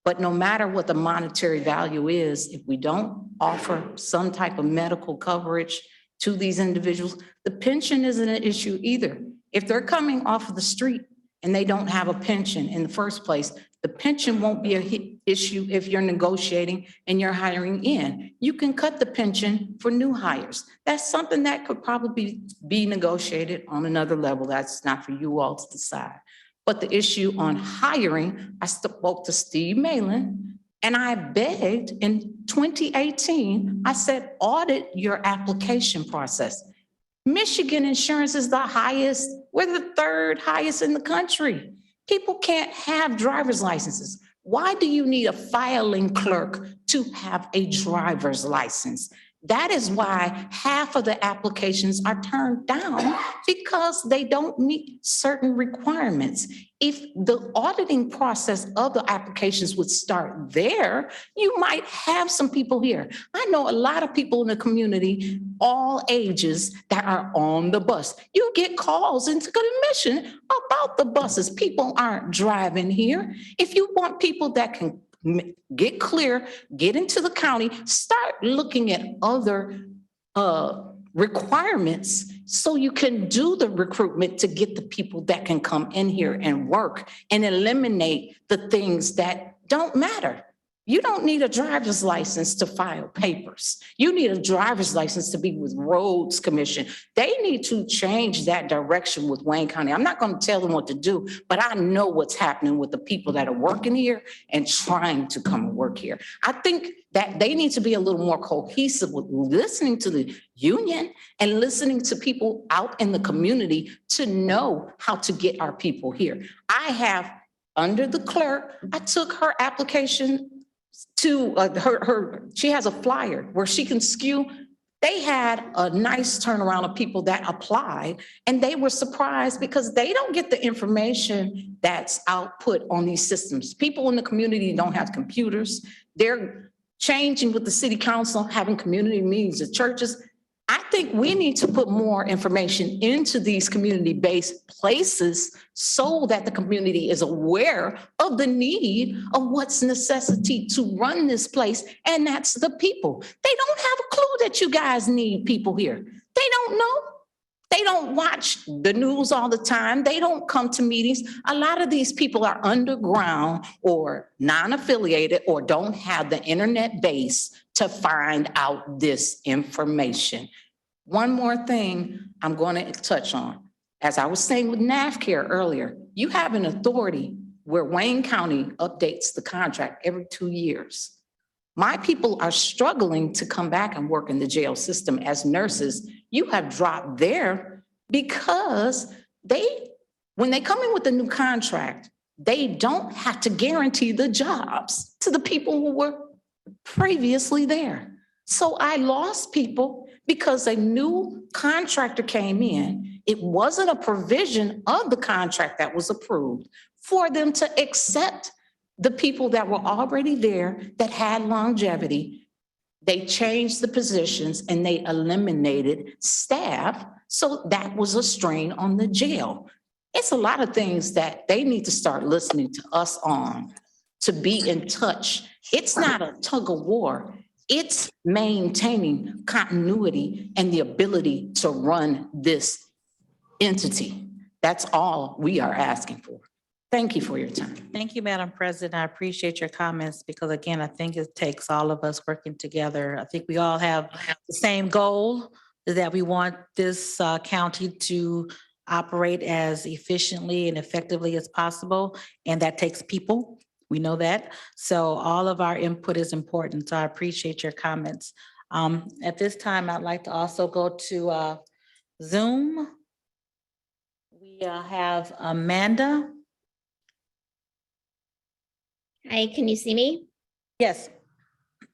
But no matter what the monetary value is, if we don't offer some type of medical coverage to these individuals, the pension isn't an issue either. If they're coming off of the street and they don't have a pension in the first place, the pension won't be an issue if you're negotiating and you're hiring in. You can cut the pension for new hires. That's something that could probably be negotiated on another level. That's not for you all to decide. But the issue on hiring, I spoke to Steve Malin and I begged in 2018, I said, audit your application process. Michigan insurance is the highest. We're the third highest in the country. People can't have driver's licenses. Why do you need a filing clerk to have a driver's license? That is why half of the applications are turned down, because they don't meet certain requirements. If the auditing process of the applications would start there, you might have some people here. I know a lot of people in the community, all ages, that are on the bus. You get calls into commission about the buses. People aren't driving here. If you want people that can get clear, get into the county, start looking at other requirements so you can do the recruitment to get the people that can come in here and work and eliminate the things that don't matter. You don't need a driver's license to file papers. You need a driver's license to be with Roads Commission. They need to change that direction with Wayne County. I'm not going to tell them what to do, but I know what's happening with the people that are working here and trying to come and work here. I think that they need to be a little more cohesive with listening to the union and listening to people out in the community to know how to get our people here. I have, under the clerk, I took her application to she has a flyer where she can skew. They had a nice turnaround of people that applied, and they were surprised because they don't get the information that's output on these systems. People in the community don't have computers. They're changing with the city council, having community meetings at churches. I think we need to put more information into these community-based places so that the community is aware of the need of what's necessity to run this place, and that's the people. They don't have a clue that you guys need people here. They don't know. They don't watch the news all the time. They don't come to meetings. A lot of these people are underground or non-affiliated or don't have the internet base to find out this information. One more thing I'm going to touch on. As I was saying with NAFCARE earlier, you have an authority where Wayne County updates the contract every 2 years. My people are struggling to come back and work in the jail system as nurses. You have dropped there because when they come in with a new contract, they don't have to guarantee the jobs to the people who were previously there. So I lost people because a new contractor came in. It wasn't a provision of the contract that was approved for them to accept the people that were already there that had longevity. They changed the positions and they eliminated staff. So that was a strain on the jail. It's a lot of things that they need to start listening to us on, to be in touch. It's not a tug of war. It's maintaining continuity and the ability to run this entity. That's all we are asking for. Thank you for your time. Thank you, Madam President. I appreciate your comments because again, I think it takes all of us working together. I think we all have the same goal, is that we want this county to operate as efficiently and effectively as possible, and that takes people. We know that. So all of our input is important. So I appreciate your comments. At this time, I'd like to also go to Zoom. We have Amanda. Hi, can you see me? Yes.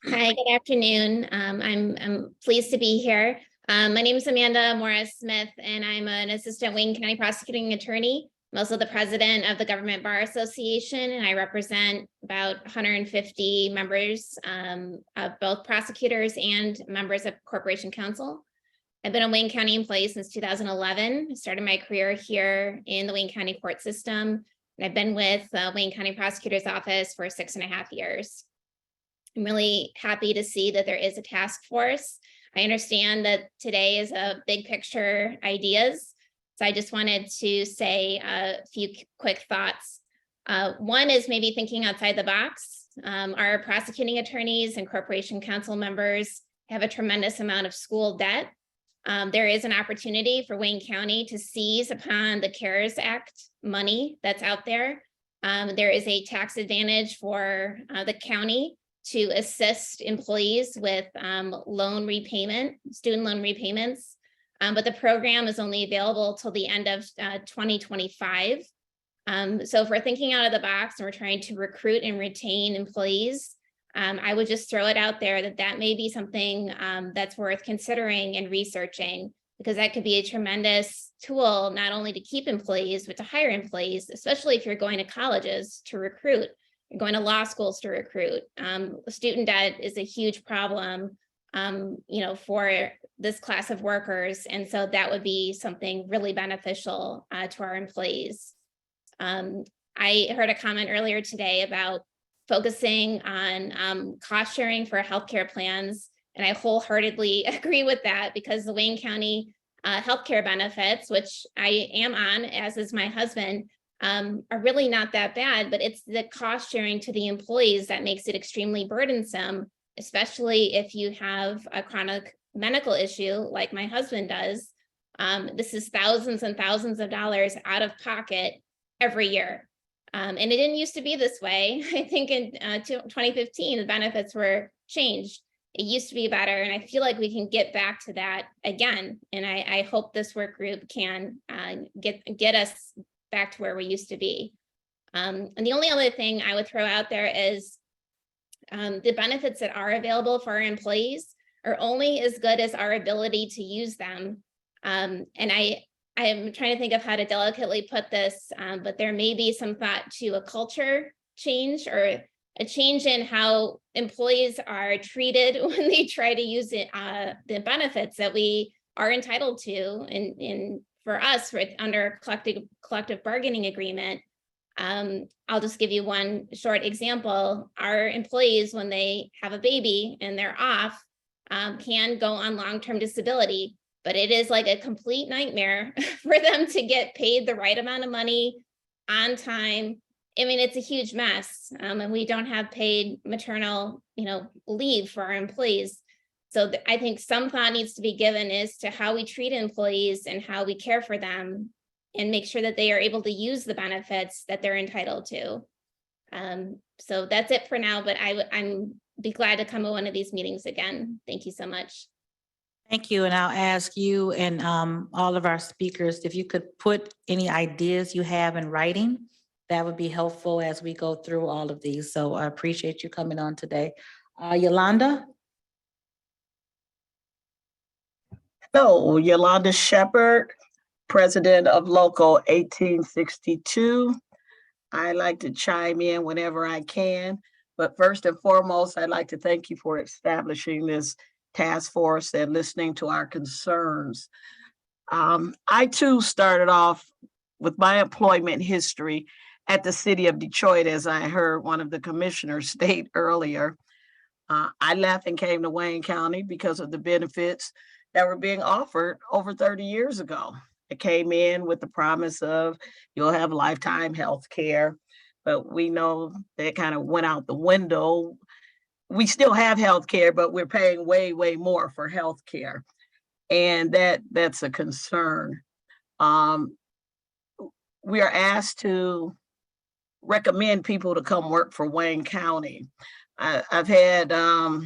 Hi, good afternoon. I'm pleased to be here. My name is Amanda Morris Smith, and I'm an assistant Wayne County prosecuting attorney. I'm also the president of the Government Bar Association, and I represent about 150 members of both prosecutors and members of Corporation Counsel. I've been a Wayne County employee since 2011. I started my career here in the Wayne County court system. And I've been with Wayne County Prosecutor's Office for 6.5 years. I'm really happy to see that there is a task force. I understand that today is a big picture ideas. So I just wanted to say a few quick thoughts. One is maybe thinking outside the box. Our prosecuting attorneys and Corporation Counsel members have a tremendous amount of school debt. There is an opportunity for Wayne County to seize upon the CARES Act money that's out there. There is a tax advantage for the county to assist employees with loan repayment, student loan repayments. But the program is only available till the end of 2025. So if we're thinking out of the box and we're trying to recruit and retain employees, I would just throw it out there that that may be something that's worth considering and researching, because that could be a tremendous tool, not only to keep employees, but to hire employees, especially if you're going to colleges to recruit, you're going to law schools to recruit. Student debt is a huge problem, for this class of workers. And so that would be something really beneficial to our employees. I heard a comment earlier today about focusing on cost sharing for healthcare plans. And I wholeheartedly agree with that, because the Wayne County healthcare benefits, which I am on, as is my husband, are really not that bad, but it's the cost sharing to the employees that makes it extremely burdensome, especially if you have a chronic medical issue like my husband does. This is thousands and thousands of dollars out of pocket every year. And it didn't used to be this way. I think in 2015, the benefits were changed. It used to be better, and I feel like we can get back to that again. And I hope this work group can get us back to where we used to be. And the only other thing I would throw out there is the benefits that are available for our employees are only as good as our ability to use them. And I am trying to think of how to delicately put this, but there may be some thought to a culture change or a change in how employees are treated when they try to use it, the benefits that we are entitled to. And for us, under collective bargaining agreement, I'll just give you one short example. Our employees, when they have a baby and they're off, can go on long-term disability, but it is like a complete nightmare for them to get paid the right amount of money on time. I mean, it's a huge mess, and we don't have paid maternal, leave for our employees. So I think some thought needs to be given as to how we treat employees and how we care for them and make sure that they are able to use the benefits that they're entitled to. So that's it for now, but I'm be glad to come to one of these meetings again. Thank you so much. Thank you. And I'll ask you and all of our speakers, if you could put any ideas you have in writing, that would be helpful as we go through all of these. So I appreciate you coming on today. Yolanda? Hello, Yolanda Shepherd, President of Local 1862. I like to chime in whenever I can. But first and foremost, I'd like to thank you for establishing this task force and listening to our concerns. I too started off with my employment history at the city of Detroit, as I heard one of the commissioners state earlier. I left and came to Wayne County because of the benefits that were being offered over 30 years ago. I came in with the promise of you'll have lifetime health care, but we know that kind of went out the window. We still have health care, but we're paying way, way more for health care. And that's a concern. We are asked to recommend people to come work for Wayne County. I've had a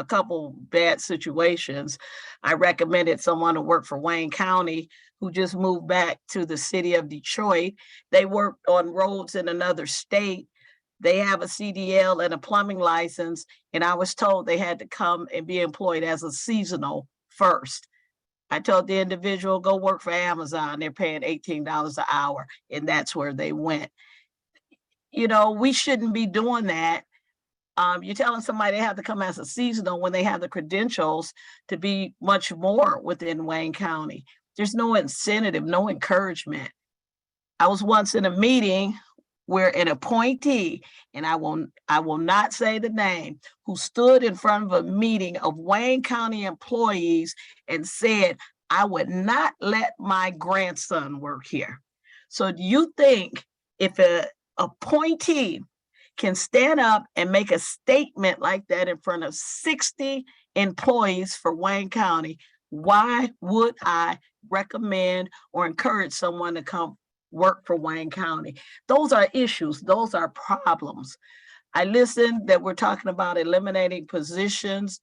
couple bad situations. I recommended someone to work for Wayne County who just moved back to the city of Detroit. They worked on roads in another state. They have a CDL and a plumbing license, and I was told they had to come and be employed as a seasonal first. I told the individual, go work for Amazon. They're paying $18 an hour, and that's where they went. You know, we shouldn't be doing that. You're telling somebody they have to come as a seasonal when they have the credentials to be much more within Wayne County. There's no incentive, no encouragement. I was once in a meeting where an appointee, and I will not say the name, who stood in front of a meeting of Wayne County employees and said, I would not let my grandson work here. So do you think if an appointee can stand up and make a statement like that in front of 60 employees for Wayne County, why would I recommend or encourage someone to come work for Wayne County? Those are issues. Those are problems. I listened that we're talking about eliminating positions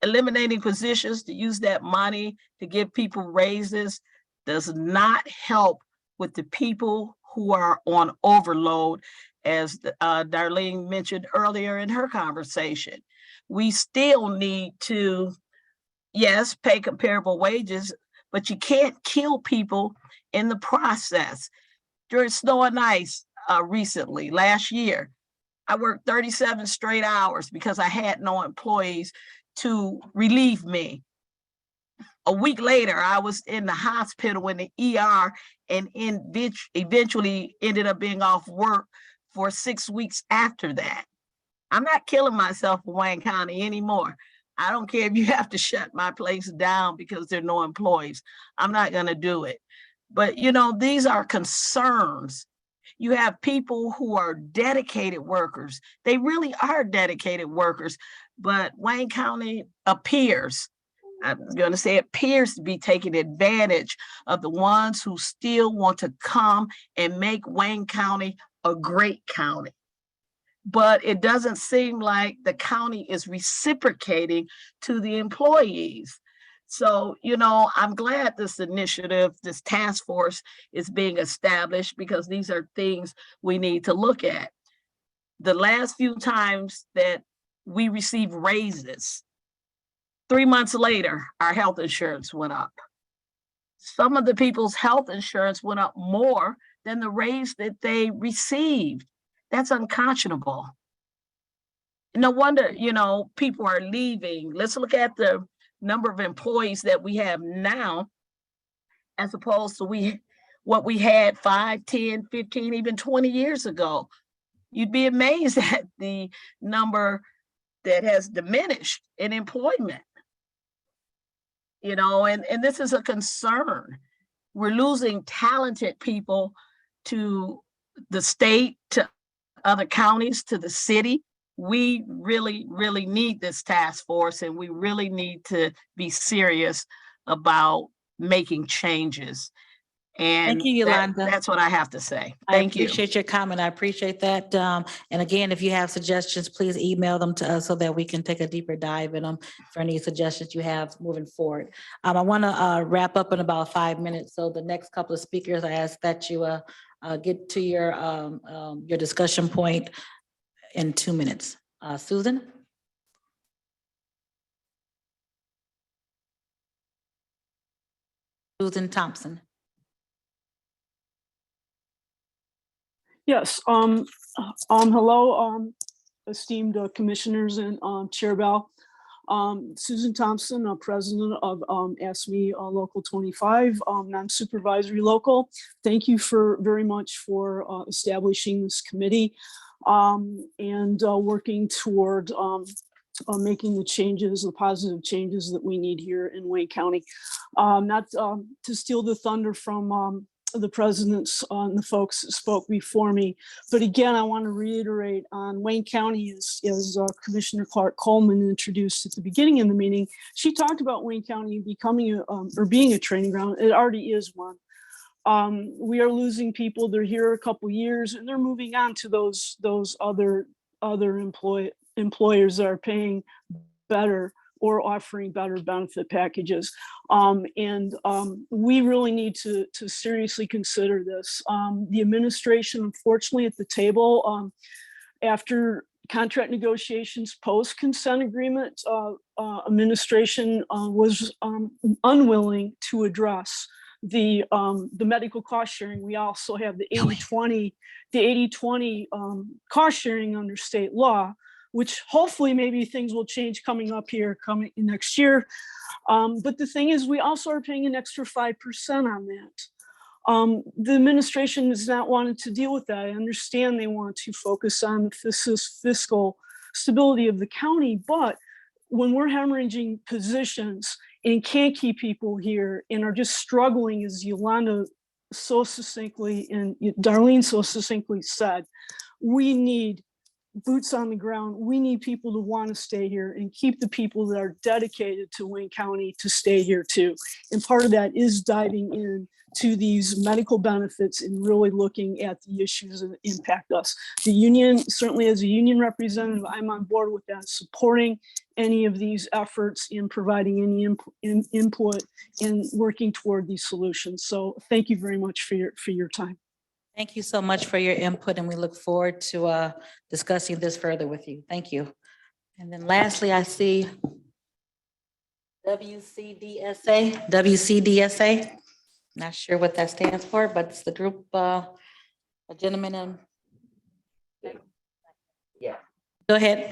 to use that money to give people raises does not help with the people who are on overload, as Darlene mentioned earlier in her conversation. We still need to, yes, pay comparable wages, but you can't kill people in the process. During snow and ice recently, last year, I worked 37 straight hours because I had no employees to relieve me. A week later, I was in the hospital in the ER and eventually ended up being off work for 6 weeks after that. I'm not killing myself for Wayne County anymore. I don't care if you have to shut my place down because there are no employees. I'm not going to do it. But, you know, these are concerns. You have people who are dedicated workers. They really are dedicated workers, but Wayne County appears to be taking advantage of the ones who still want to come and make Wayne County a great county. But it doesn't seem like the county is reciprocating to the employees. So, you know, I'm glad this initiative, this task force is being established because these are things we need to look at. The last few times that we received raises, 3 months later, our health insurance went up. Some of the people's health insurance went up more than the raise that they received. That's unconscionable. No wonder, you know, people are leaving. Let's look at the number of employees that we have now, as opposed to what we had 5, 10, 15, even 20 years ago. You'd be amazed at the number that has diminished in employment. You know, and this is a concern. We're losing talented people to the state, to other counties, to the city. We really, really need this task force, and we really need to be serious about making changes. And Thank you, Yolanda. that's what I have to say. I Thank you. appreciate your comment. I appreciate that. And again, if you have suggestions, please email them to us so that we can take a deeper dive in them for any suggestions you have moving forward. I want to wrap up in about 5 minutes. So the next couple of speakers, I ask that you get to your discussion point in 2 minutes. Susan? Susan Thompson. Yes, hello, esteemed commissioners and Chair Bell. Susan Thompson, president of ASME Local 25, non-supervisory local. Thank you very much for establishing this committee and working toward making the changes, the positive changes that we need here in Wayne County. Not to steal the thunder from the presidents and the folks that spoke before me. But again, I want to reiterate on Wayne County, as Commissioner Clark Coleman introduced at the beginning of the meeting, she talked about Wayne County becoming or being a training ground. It already is one. We are losing people. They're here a couple years and they're moving on to those other employers that are paying better or offering better benefit packages. We really need to seriously consider this. The administration, unfortunately, at the table, after contract negotiations post consent agreement, administration was unwilling to address the medical cost sharing. We also have the 80-20 cost sharing under state law, which hopefully maybe things will change coming up here next year. But the thing is, we also are paying an extra 5% on that. The administration has not wanted to deal with that. I understand they want to focus on the fiscal stability of the county, but when we're hemorrhaging positions and can't keep people here and are just struggling, as Yolanda so succinctly and Darlene so succinctly said, we need boots on the ground. We need people to want to stay here and keep the people that are dedicated to Wayne County to stay here too. And part of that is diving in to these medical benefits and really looking at the issues that impact us. The union, certainly as a union representative, I'm on board with that, supporting any of these efforts in providing any input in working toward these solutions. So thank you very much for your time. Thank you so much for your input, and we look forward to discussing this further with you. Thank you. And then lastly, I see WCDSA. Not sure what that stands for, but it's the group, a gentleman in. Yeah. Go ahead.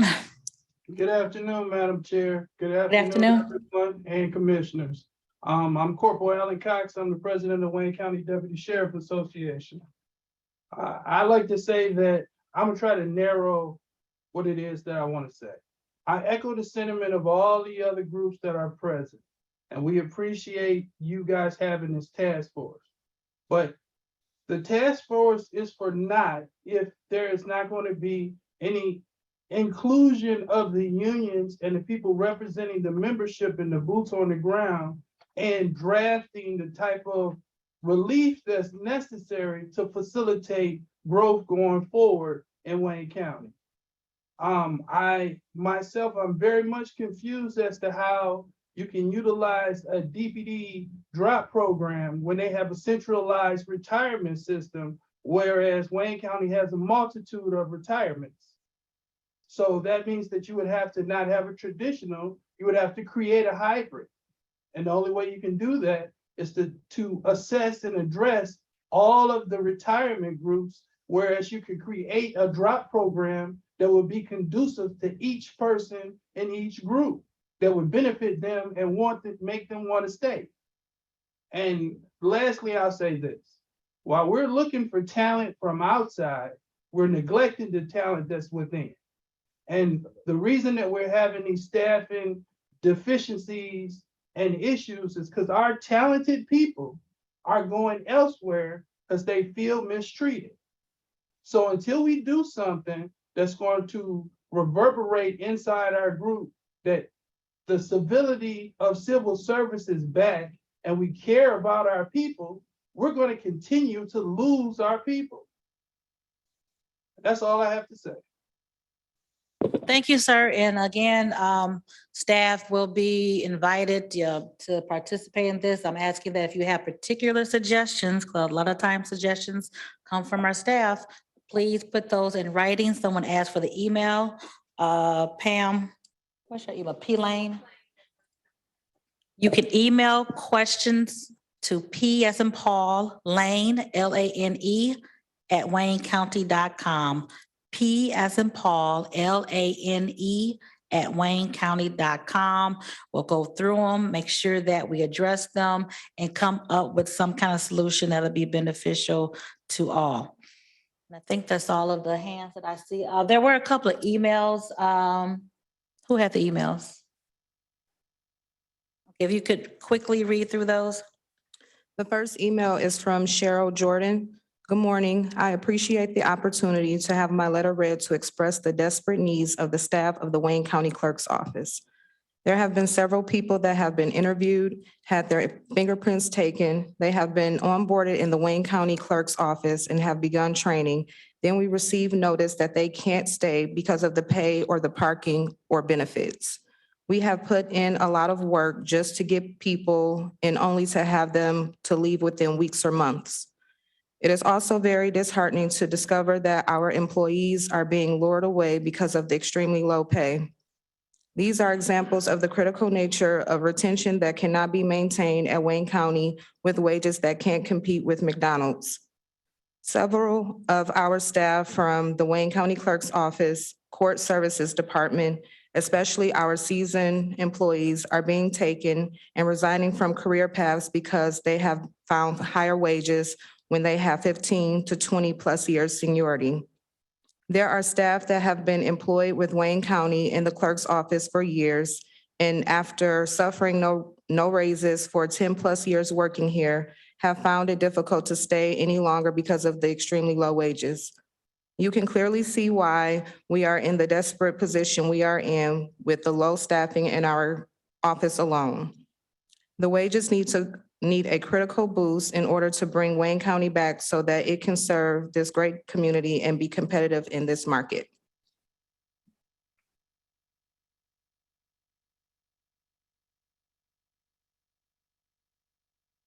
Good afternoon, Madam Chair. Good afternoon. Everyone and commissioners. I'm Corporal Alan Cox. I'm the president of Wayne County Deputy Sheriff Association. I like to say that I'm gonna try to narrow what it is that I want to say. I echo the sentiment of all the other groups that are present, and we appreciate you guys having this task force. But the task force is for naught if there is not going to be any inclusion of the unions and the people representing the membership and the boots on the ground and drafting the type of relief that's necessary to facilitate growth going forward in Wayne County. I'm very much confused as to how you can utilize a DPD drop program when they have a centralized retirement system, whereas Wayne County has a multitude of retirements. So that means that you would have to not have a traditional, you would have to create a hybrid. And the only way you can do that is to assess and address all of the retirement groups, whereas you could create a drop program that would be conducive to each person in each group that would benefit them and make them want to stay. And lastly, I'll say this. While we're looking for talent from outside, we're neglecting the talent that's within. And the reason that we're having these staffing deficiencies and issues is because our talented people are going elsewhere because they feel mistreated. So until we do something that's going to reverberate inside our group that the civility of civil service is back and we care about our people, we're going to continue to lose our people. That's all I have to say. Thank you, sir. And again, staff will be invited to participate in this. I'm asking that if you have particular suggestions, because a lot of times suggestions come from our staff, please put those in writing. Someone asked for the email. Pam, what's your email? P Lane. You can email questions to P as in Paul, Lane, Lane, @waynecounty.com. P as in Paul, LANE @waynecounty.com. We'll go through them, make sure that we address them and come up with some kind of solution that'll be beneficial to all. And I think that's all of the hands that I see. There were a couple of emails. Who had the emails? If you could quickly read through those. The first email is from Cheryl Jordan. Good morning. I appreciate the opportunity to have my letter read to express the desperate needs of the staff of the Wayne County Clerk's Office. There have been several people that have been interviewed, had their fingerprints taken. They have been onboarded in the Wayne County Clerk's Office and have begun training. Then we receive notice that they can't stay because of the pay or the parking or benefits. We have put in a lot of work just to get people and only to have them to leave within weeks or months. It is also very disheartening to discover that our employees are being lured away because of the extremely low pay. These are examples of the critical nature of retention that cannot be maintained at Wayne County with wages that can't compete with McDonald's. Several of our staff from the Wayne County Clerk's Office, Court Services Department, especially our seasoned employees, are being taken and resigning from career paths because they have found higher wages when they have 15 to 20 plus years seniority. There are staff that have been employed with Wayne County in the clerk's office for years, and after suffering no raises for 10 plus years working here, have found it difficult to stay any longer because of the extremely low wages. You can clearly see why we are in the desperate position we are in with the low staffing in our office alone. The wages need a critical boost in order to bring Wayne County back so that it can serve this great community and be competitive in this market.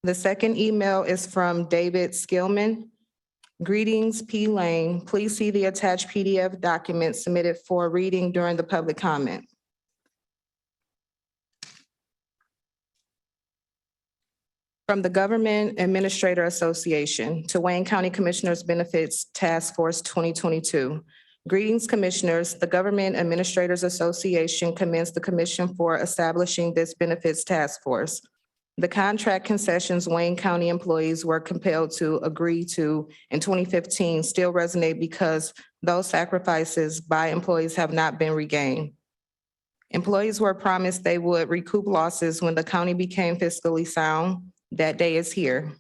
The second email is from David Skillman. Greetings, P. Lane. Please see the attached PDF document submitted for reading during the public comment. From the Government Administrator Association to Wayne County Commissioners Benefits Task Force 2022. Greetings, Commissioners. The Government Administrators Association commends the Commission for establishing this Benefits Task Force. The contract concessions Wayne County employees were compelled to agree to in 2015 still resonate because those sacrifices by employees have not been regained. Employees were promised they would recoup losses when the county became fiscally sound. That day is here.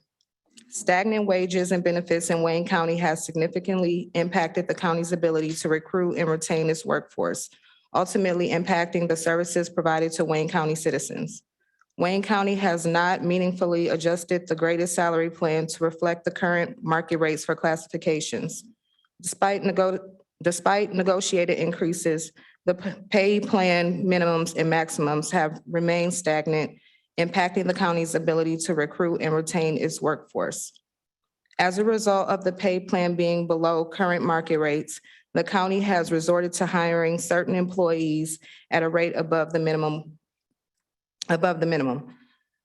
Stagnant wages and benefits in Wayne County has significantly impacted the county's ability to recruit and retain its workforce, ultimately impacting the services provided to Wayne County citizens. Wayne County has not meaningfully adjusted the greatest salary plan to reflect the current market rates for classifications. Despite negotiated increases, the pay plan minimums and maximums have remained stagnant, impacting the county's ability to recruit and retain its workforce. As a result of the pay plan being below current market rates, the county has resorted to hiring certain employees at a rate above the minimum.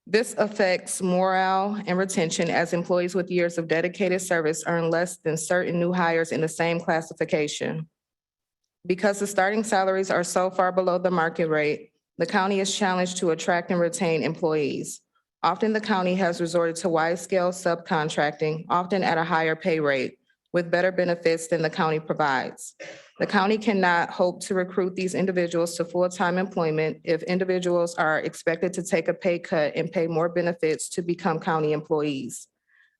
This affects morale and retention as employees with years of dedicated service earn less than certain new hires in the same classification. Because the starting salaries are so far below the market rate, the county is challenged to attract and retain employees. Often the county has resorted to wide-scale subcontracting, often at a higher pay rate, with better benefits than the county provides. The county cannot hope to recruit these individuals to full-time employment if individuals are expected to take a pay cut and pay more benefits to become county employees.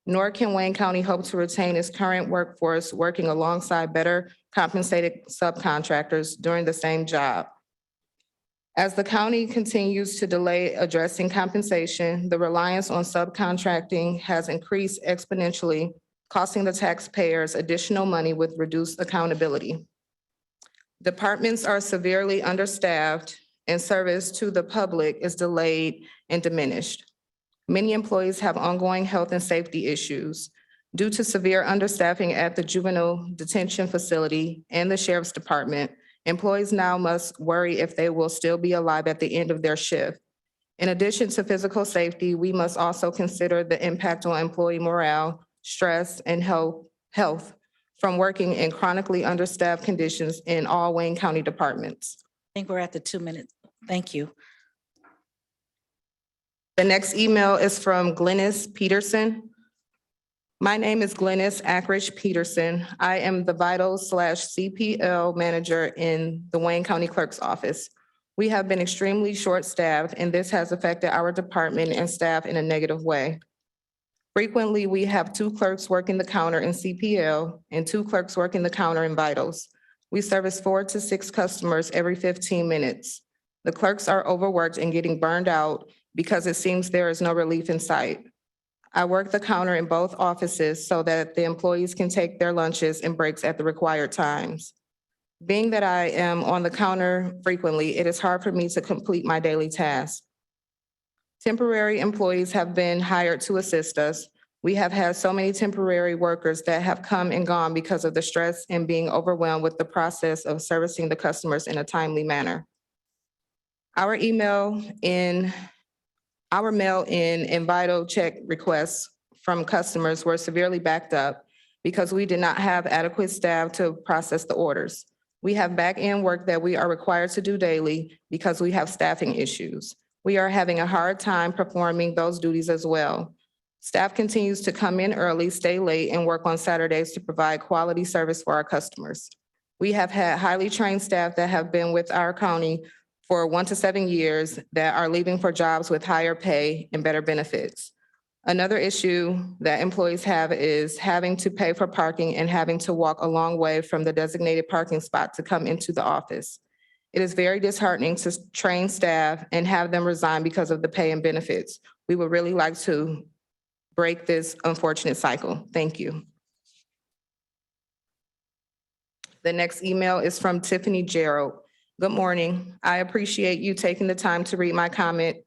Nor can Wayne County hope to retain its current workforce working alongside better compensated subcontractors doing the same job. As the county continues to delay addressing compensation, the reliance on subcontracting has increased exponentially, costing the taxpayers additional money with reduced accountability. Departments are severely understaffed and service to the public is delayed and diminished. Many employees have ongoing health and safety issues. Due to severe understaffing at the juvenile detention facility and the sheriff's department, employees now must worry if they will still be alive at the end of their shift. In addition to physical safety, we must also consider the impact on employee morale, stress, and health from working in chronically understaffed conditions in all Wayne County departments. I think we're at the 2 minutes. Thank you. The next email is from Glennis Peterson. My name is Glennis Ackridge Peterson. I am the Vital/CPL manager in the Wayne County Clerk's office. We have been extremely short-staffed, and this has affected our department and staff in a negative way. Frequently, we have 2 clerks working the counter in CPL and 2 clerks working the counter in Vitals. We service 4 to 6 customers every 15 minutes. The clerks are overworked and getting burned out because it seems there is no relief in sight. I work the counter in both offices so that the employees can take their lunches and breaks at the required times. Being that I am on the counter frequently, it is hard for me to complete my daily tasks. Temporary employees have been hired to assist us. We have had so many temporary workers that have come and gone because of the stress and being overwhelmed with the process of servicing the customers in a timely manner. Our mail-in and Vital check requests from customers were severely backed up because we did not have adequate staff to process the orders. We have back-end work that we are required to do daily because we have staffing issues. We are having a hard time performing those duties as well. Staff continues to come in early, stay late, and work on Saturdays to provide quality service for our customers. We have had highly trained staff that have been with our county for 1 to 7 years that are leaving for jobs with higher pay and better benefits. Another issue that employees have is having to pay for parking and having to walk a long way from the designated parking spot to come into the office. It is very disheartening to train staff and have them resign because of the pay and benefits. We would really like to break this unfortunate cycle. Thank you. The next email is from Tiffany Gerald. Good morning. I appreciate you taking the time to read my comment.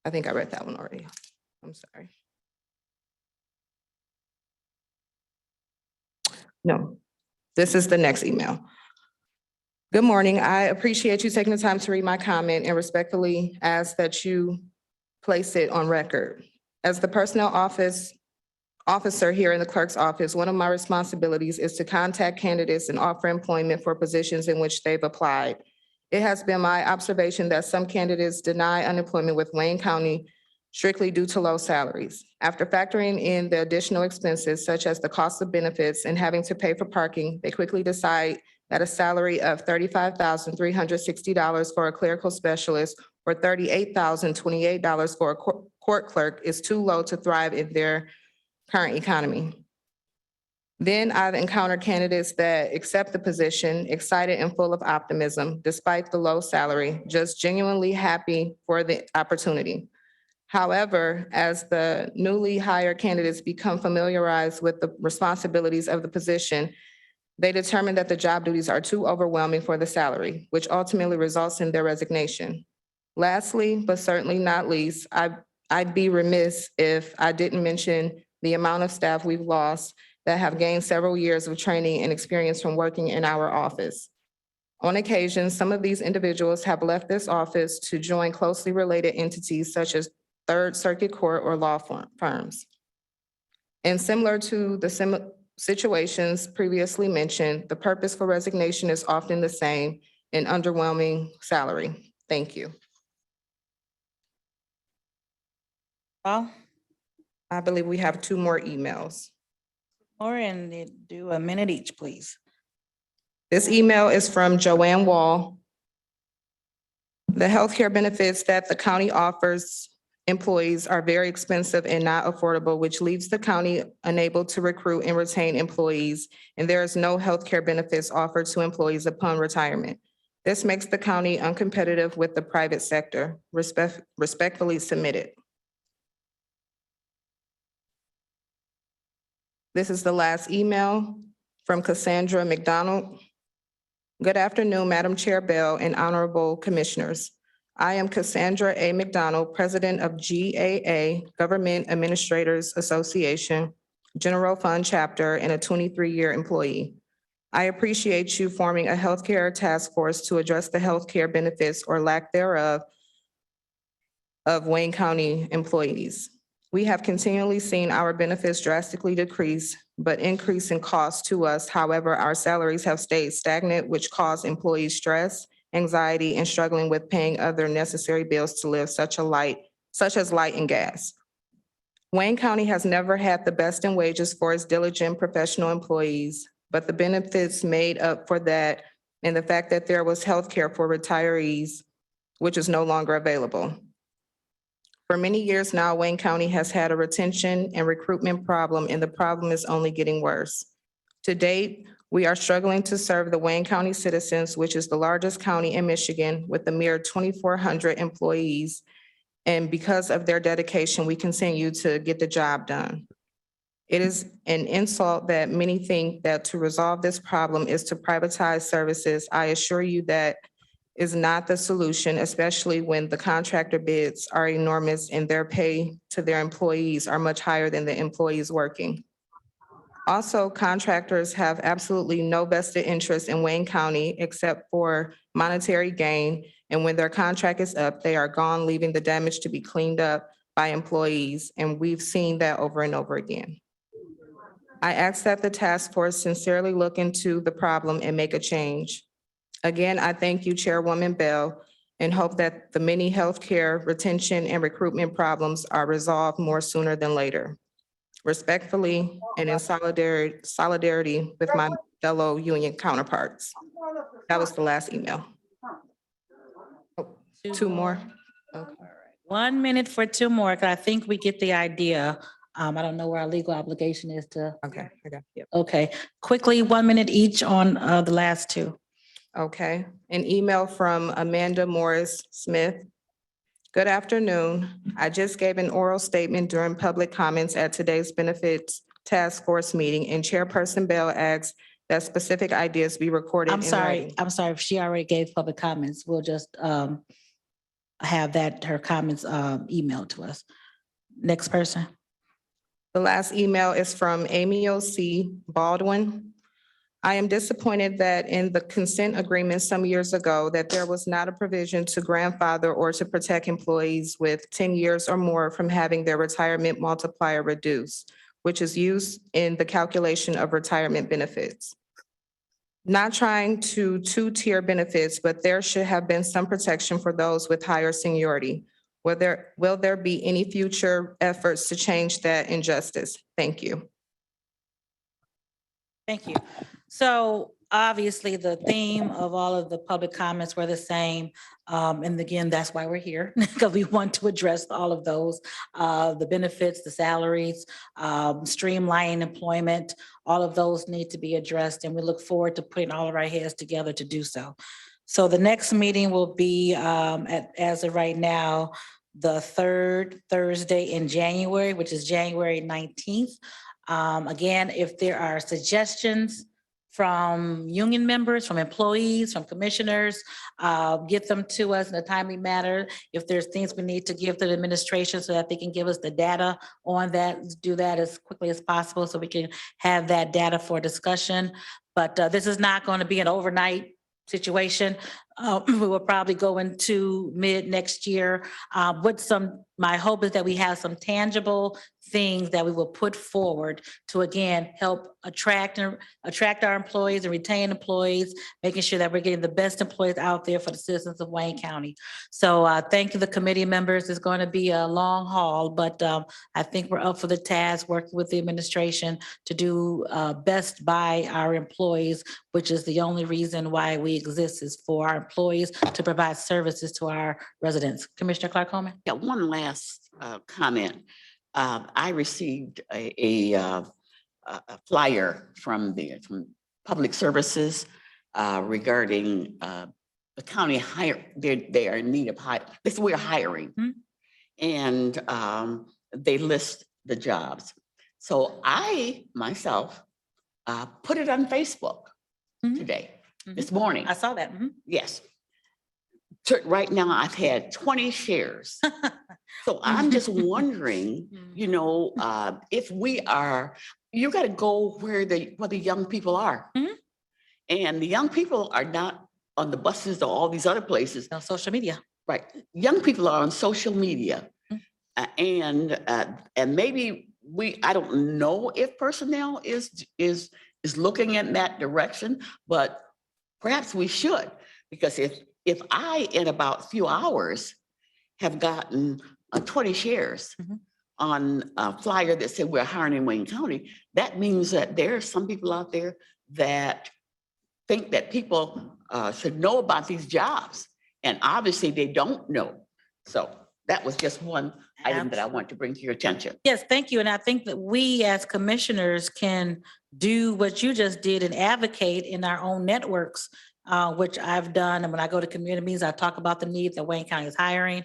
I think I read that one already. I'm sorry. No, this is the next email. Good morning. I appreciate you taking the time to read my comment and respectfully ask that you place it on record. As the personnel officer here in the clerk's office, one of my responsibilities is to contact candidates and offer employment for positions in which they've applied. It has been my observation that some candidates deny unemployment with Wayne County strictly due to low salaries. After factoring in the additional expenses such as the cost of benefits and having to pay for parking, they quickly decide that a salary of $35,360 for a clerical specialist or $38,028 for a court clerk is too low to thrive in their current economy. Then I've encountered candidates that accept the position, excited and full of optimism, despite the low salary, just genuinely happy for the opportunity. However, as the newly hired candidates become familiarized with the responsibilities of the position, they determine that the job duties are too overwhelming for the salary, which ultimately results in their resignation. Lastly, but certainly not least, I'd be remiss if I didn't mention the amount of staff we've lost that have gained several years of training and experience from working in our office. On occasion, some of these individuals have left this office to join closely related entities such as Third Circuit Court or law firms. And similar to the situations previously mentioned, the purpose for resignation is often the same, an underwhelming salary. Thank you. Well, I believe we have 2 more emails. and do a minute each, please. This email is from Joanne Wall. The healthcare benefits that the county offers employees are very expensive and not affordable, which leaves the county unable to recruit and retain employees, and there is no healthcare benefits offered to employees upon retirement. This makes the county uncompetitive with the private sector. Respectfully submitted. This is the last email from Cassandra McDonald. Good afternoon, Madam Chair Bell and honorable commissioners. I am Cassandra A. McDonald, President of GAA, Government Administrators Association, General Fund Chapter, and a 23-year employee. I appreciate you forming a healthcare task force to address the healthcare benefits or lack thereof of Wayne County employees. We have continually seen our benefits drastically decrease but increase in cost to us. However, our salaries have stayed stagnant, which cause employees stress, anxiety, and struggling with paying other necessary bills to live, such as light and gas. Wayne County has never had the best in wages for its diligent professional employees, but the benefits made up for that and the fact that there was health care for retirees, which is no longer available. For many years now, Wayne County has had a retention and recruitment problem, and the problem is only getting worse. To date, we are struggling to serve the Wayne County citizens, which is the largest county in Michigan with a mere 2,400 employees. And because of their dedication, we continue to get the job done. It is an insult that many think that to resolve this problem is to privatize services. I assure you that is not the solution, especially when the contractor bids are enormous and their pay to their employees are much higher than the employees working. Also, contractors have absolutely no vested interest in Wayne County except for monetary gain. And when their contract is up, they are gone, leaving the damage to be cleaned up by employees. And we've seen that over and over again. I ask that the task force sincerely look into the problem and make a change. Again, I thank you, Chairwoman Bell, and hope that the many healthcare retention and recruitment problems are resolved more sooner than later. Respectfully and in solidarity with my fellow union counterparts. That was the last email. Oh, two more. Okay. 1 minute for two more, because I think we get the idea. I don't know where our legal obligation is to. Okay, I got, yep. Okay, quickly, 1 minute each on the last two. Okay, an email from Amanda Morris Smith. Good afternoon. I just gave an oral statement during public comments at today's benefits task force meeting, and Chairperson Bell asked that specific ideas be recorded. I'm in sorry, writing. I'm sorry, if she already gave public comments, we'll just have that, her comments emailed to us. Next person. The last email is from Amy O.C. Baldwin. I am disappointed that in the consent agreement some years ago that there was not a provision to grandfather or to protect employees with 10 years or more from having their retirement multiplier reduced, which is used in the calculation of retirement benefits. Not trying to two-tier benefits, but there should have been some protection for those with higher seniority. Will there be any future efforts to change that injustice? Thank you. Thank you. So obviously, the theme of all of the public comments were the same. And again, that's why we're here, because we want to address all of those, the benefits, the salaries, streamlining employment, all of those need to be addressed. And we look forward to putting all of our heads together to do so. So the next meeting will be, as of right now, the third Thursday in January, which is January 19th. Again, if there are suggestions from union members, from employees, from commissioners, get them to us in a timely manner. If there's things we need to give to the administration so that they can give us the data on that, do that as quickly as possible so we can have that data for discussion. But this is not going to be an overnight situation. We will probably go into mid next year with my hope is that we have some tangible things that we will put forward to, again, help attract our employees and retain employees, making sure that we're getting the best employees out there for the citizens of Wayne County. So thank you, the committee members. It's going to be a long haul, but I think we're up for the task, working with the administration to do best by our employees, which is the only reason why we exist, is for our employees to provide services to our residents. Commissioner Clark-Holman? Yeah, one last comment. I received a flyer from Public Services regarding the county hire. They are in need of hire. We're hiring, and they list the jobs. So I myself put it on Facebook today, this morning. I saw that. Yes. Right now, I've had 20 shares. So I'm just wondering, you know, if you got to go where the young people are. And the young people are not on the buses or all these other places. On social media. Right. Young people are on social media. And maybe I don't know if personnel is looking in that direction, but perhaps we should, because if I, in about a few hours, have gotten 20 shares on a flyer that said we're hiring in Wayne County, that means that there are some people out there that think that people should know about these jobs. And obviously they don't know. So that was just one item that I want to bring to your attention. Yes, thank you. And I think that we as commissioners can do what you just did and advocate in our own networks, which I've done. And when I go to community meetings, I talk about the need that Wayne County is hiring.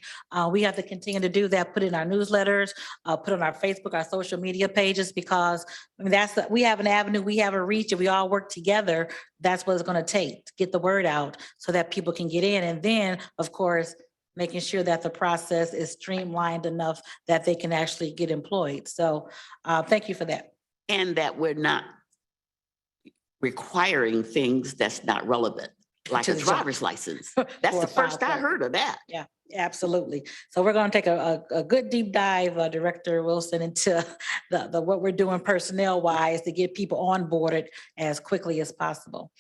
We have to continue to do that, put in our newsletters, put on our Facebook, our social media pages, because I mean, we have an avenue, we have a reach, and we all work together. That's what it's going to take to get the word out so that people can get in. And then, of course, making sure that the process is streamlined enough that they can actually get employed. So thank you for that. And that we're not requiring things that's not relevant, like To a the job. driver's license. That's Or the a file first I clerk. heard of that. Yeah, absolutely. So we're going to take a good deep dive, Director Wilson, into the what we're doing personnel wise to get people onboarded as quickly as possible.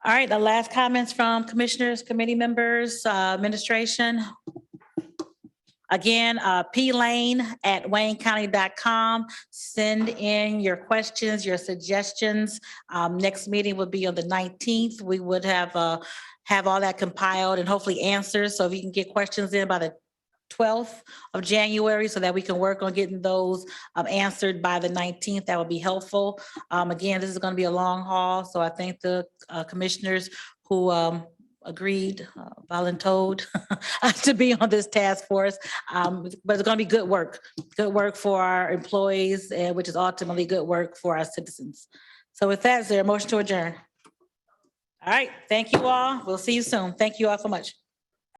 All right, the last comments from commissioners, committee members, administration. Again, plane@waynecounty.com. Send in your questions, your suggestions. Next meeting will be on the 19th. We would have all that compiled and hopefully answers. So if you can get questions in by the 12th of January so that we can work on getting those answered by the 19th, that would be helpful. Again, this is going to be a long haul. So I thank the commissioners who agreed, volunteered to be on this task force. But it's going to be good work for our employees, which is ultimately good work for our citizens. So with that, is there a motion to adjourn? All right, thank you all. We'll see you soon. Thank you all so much.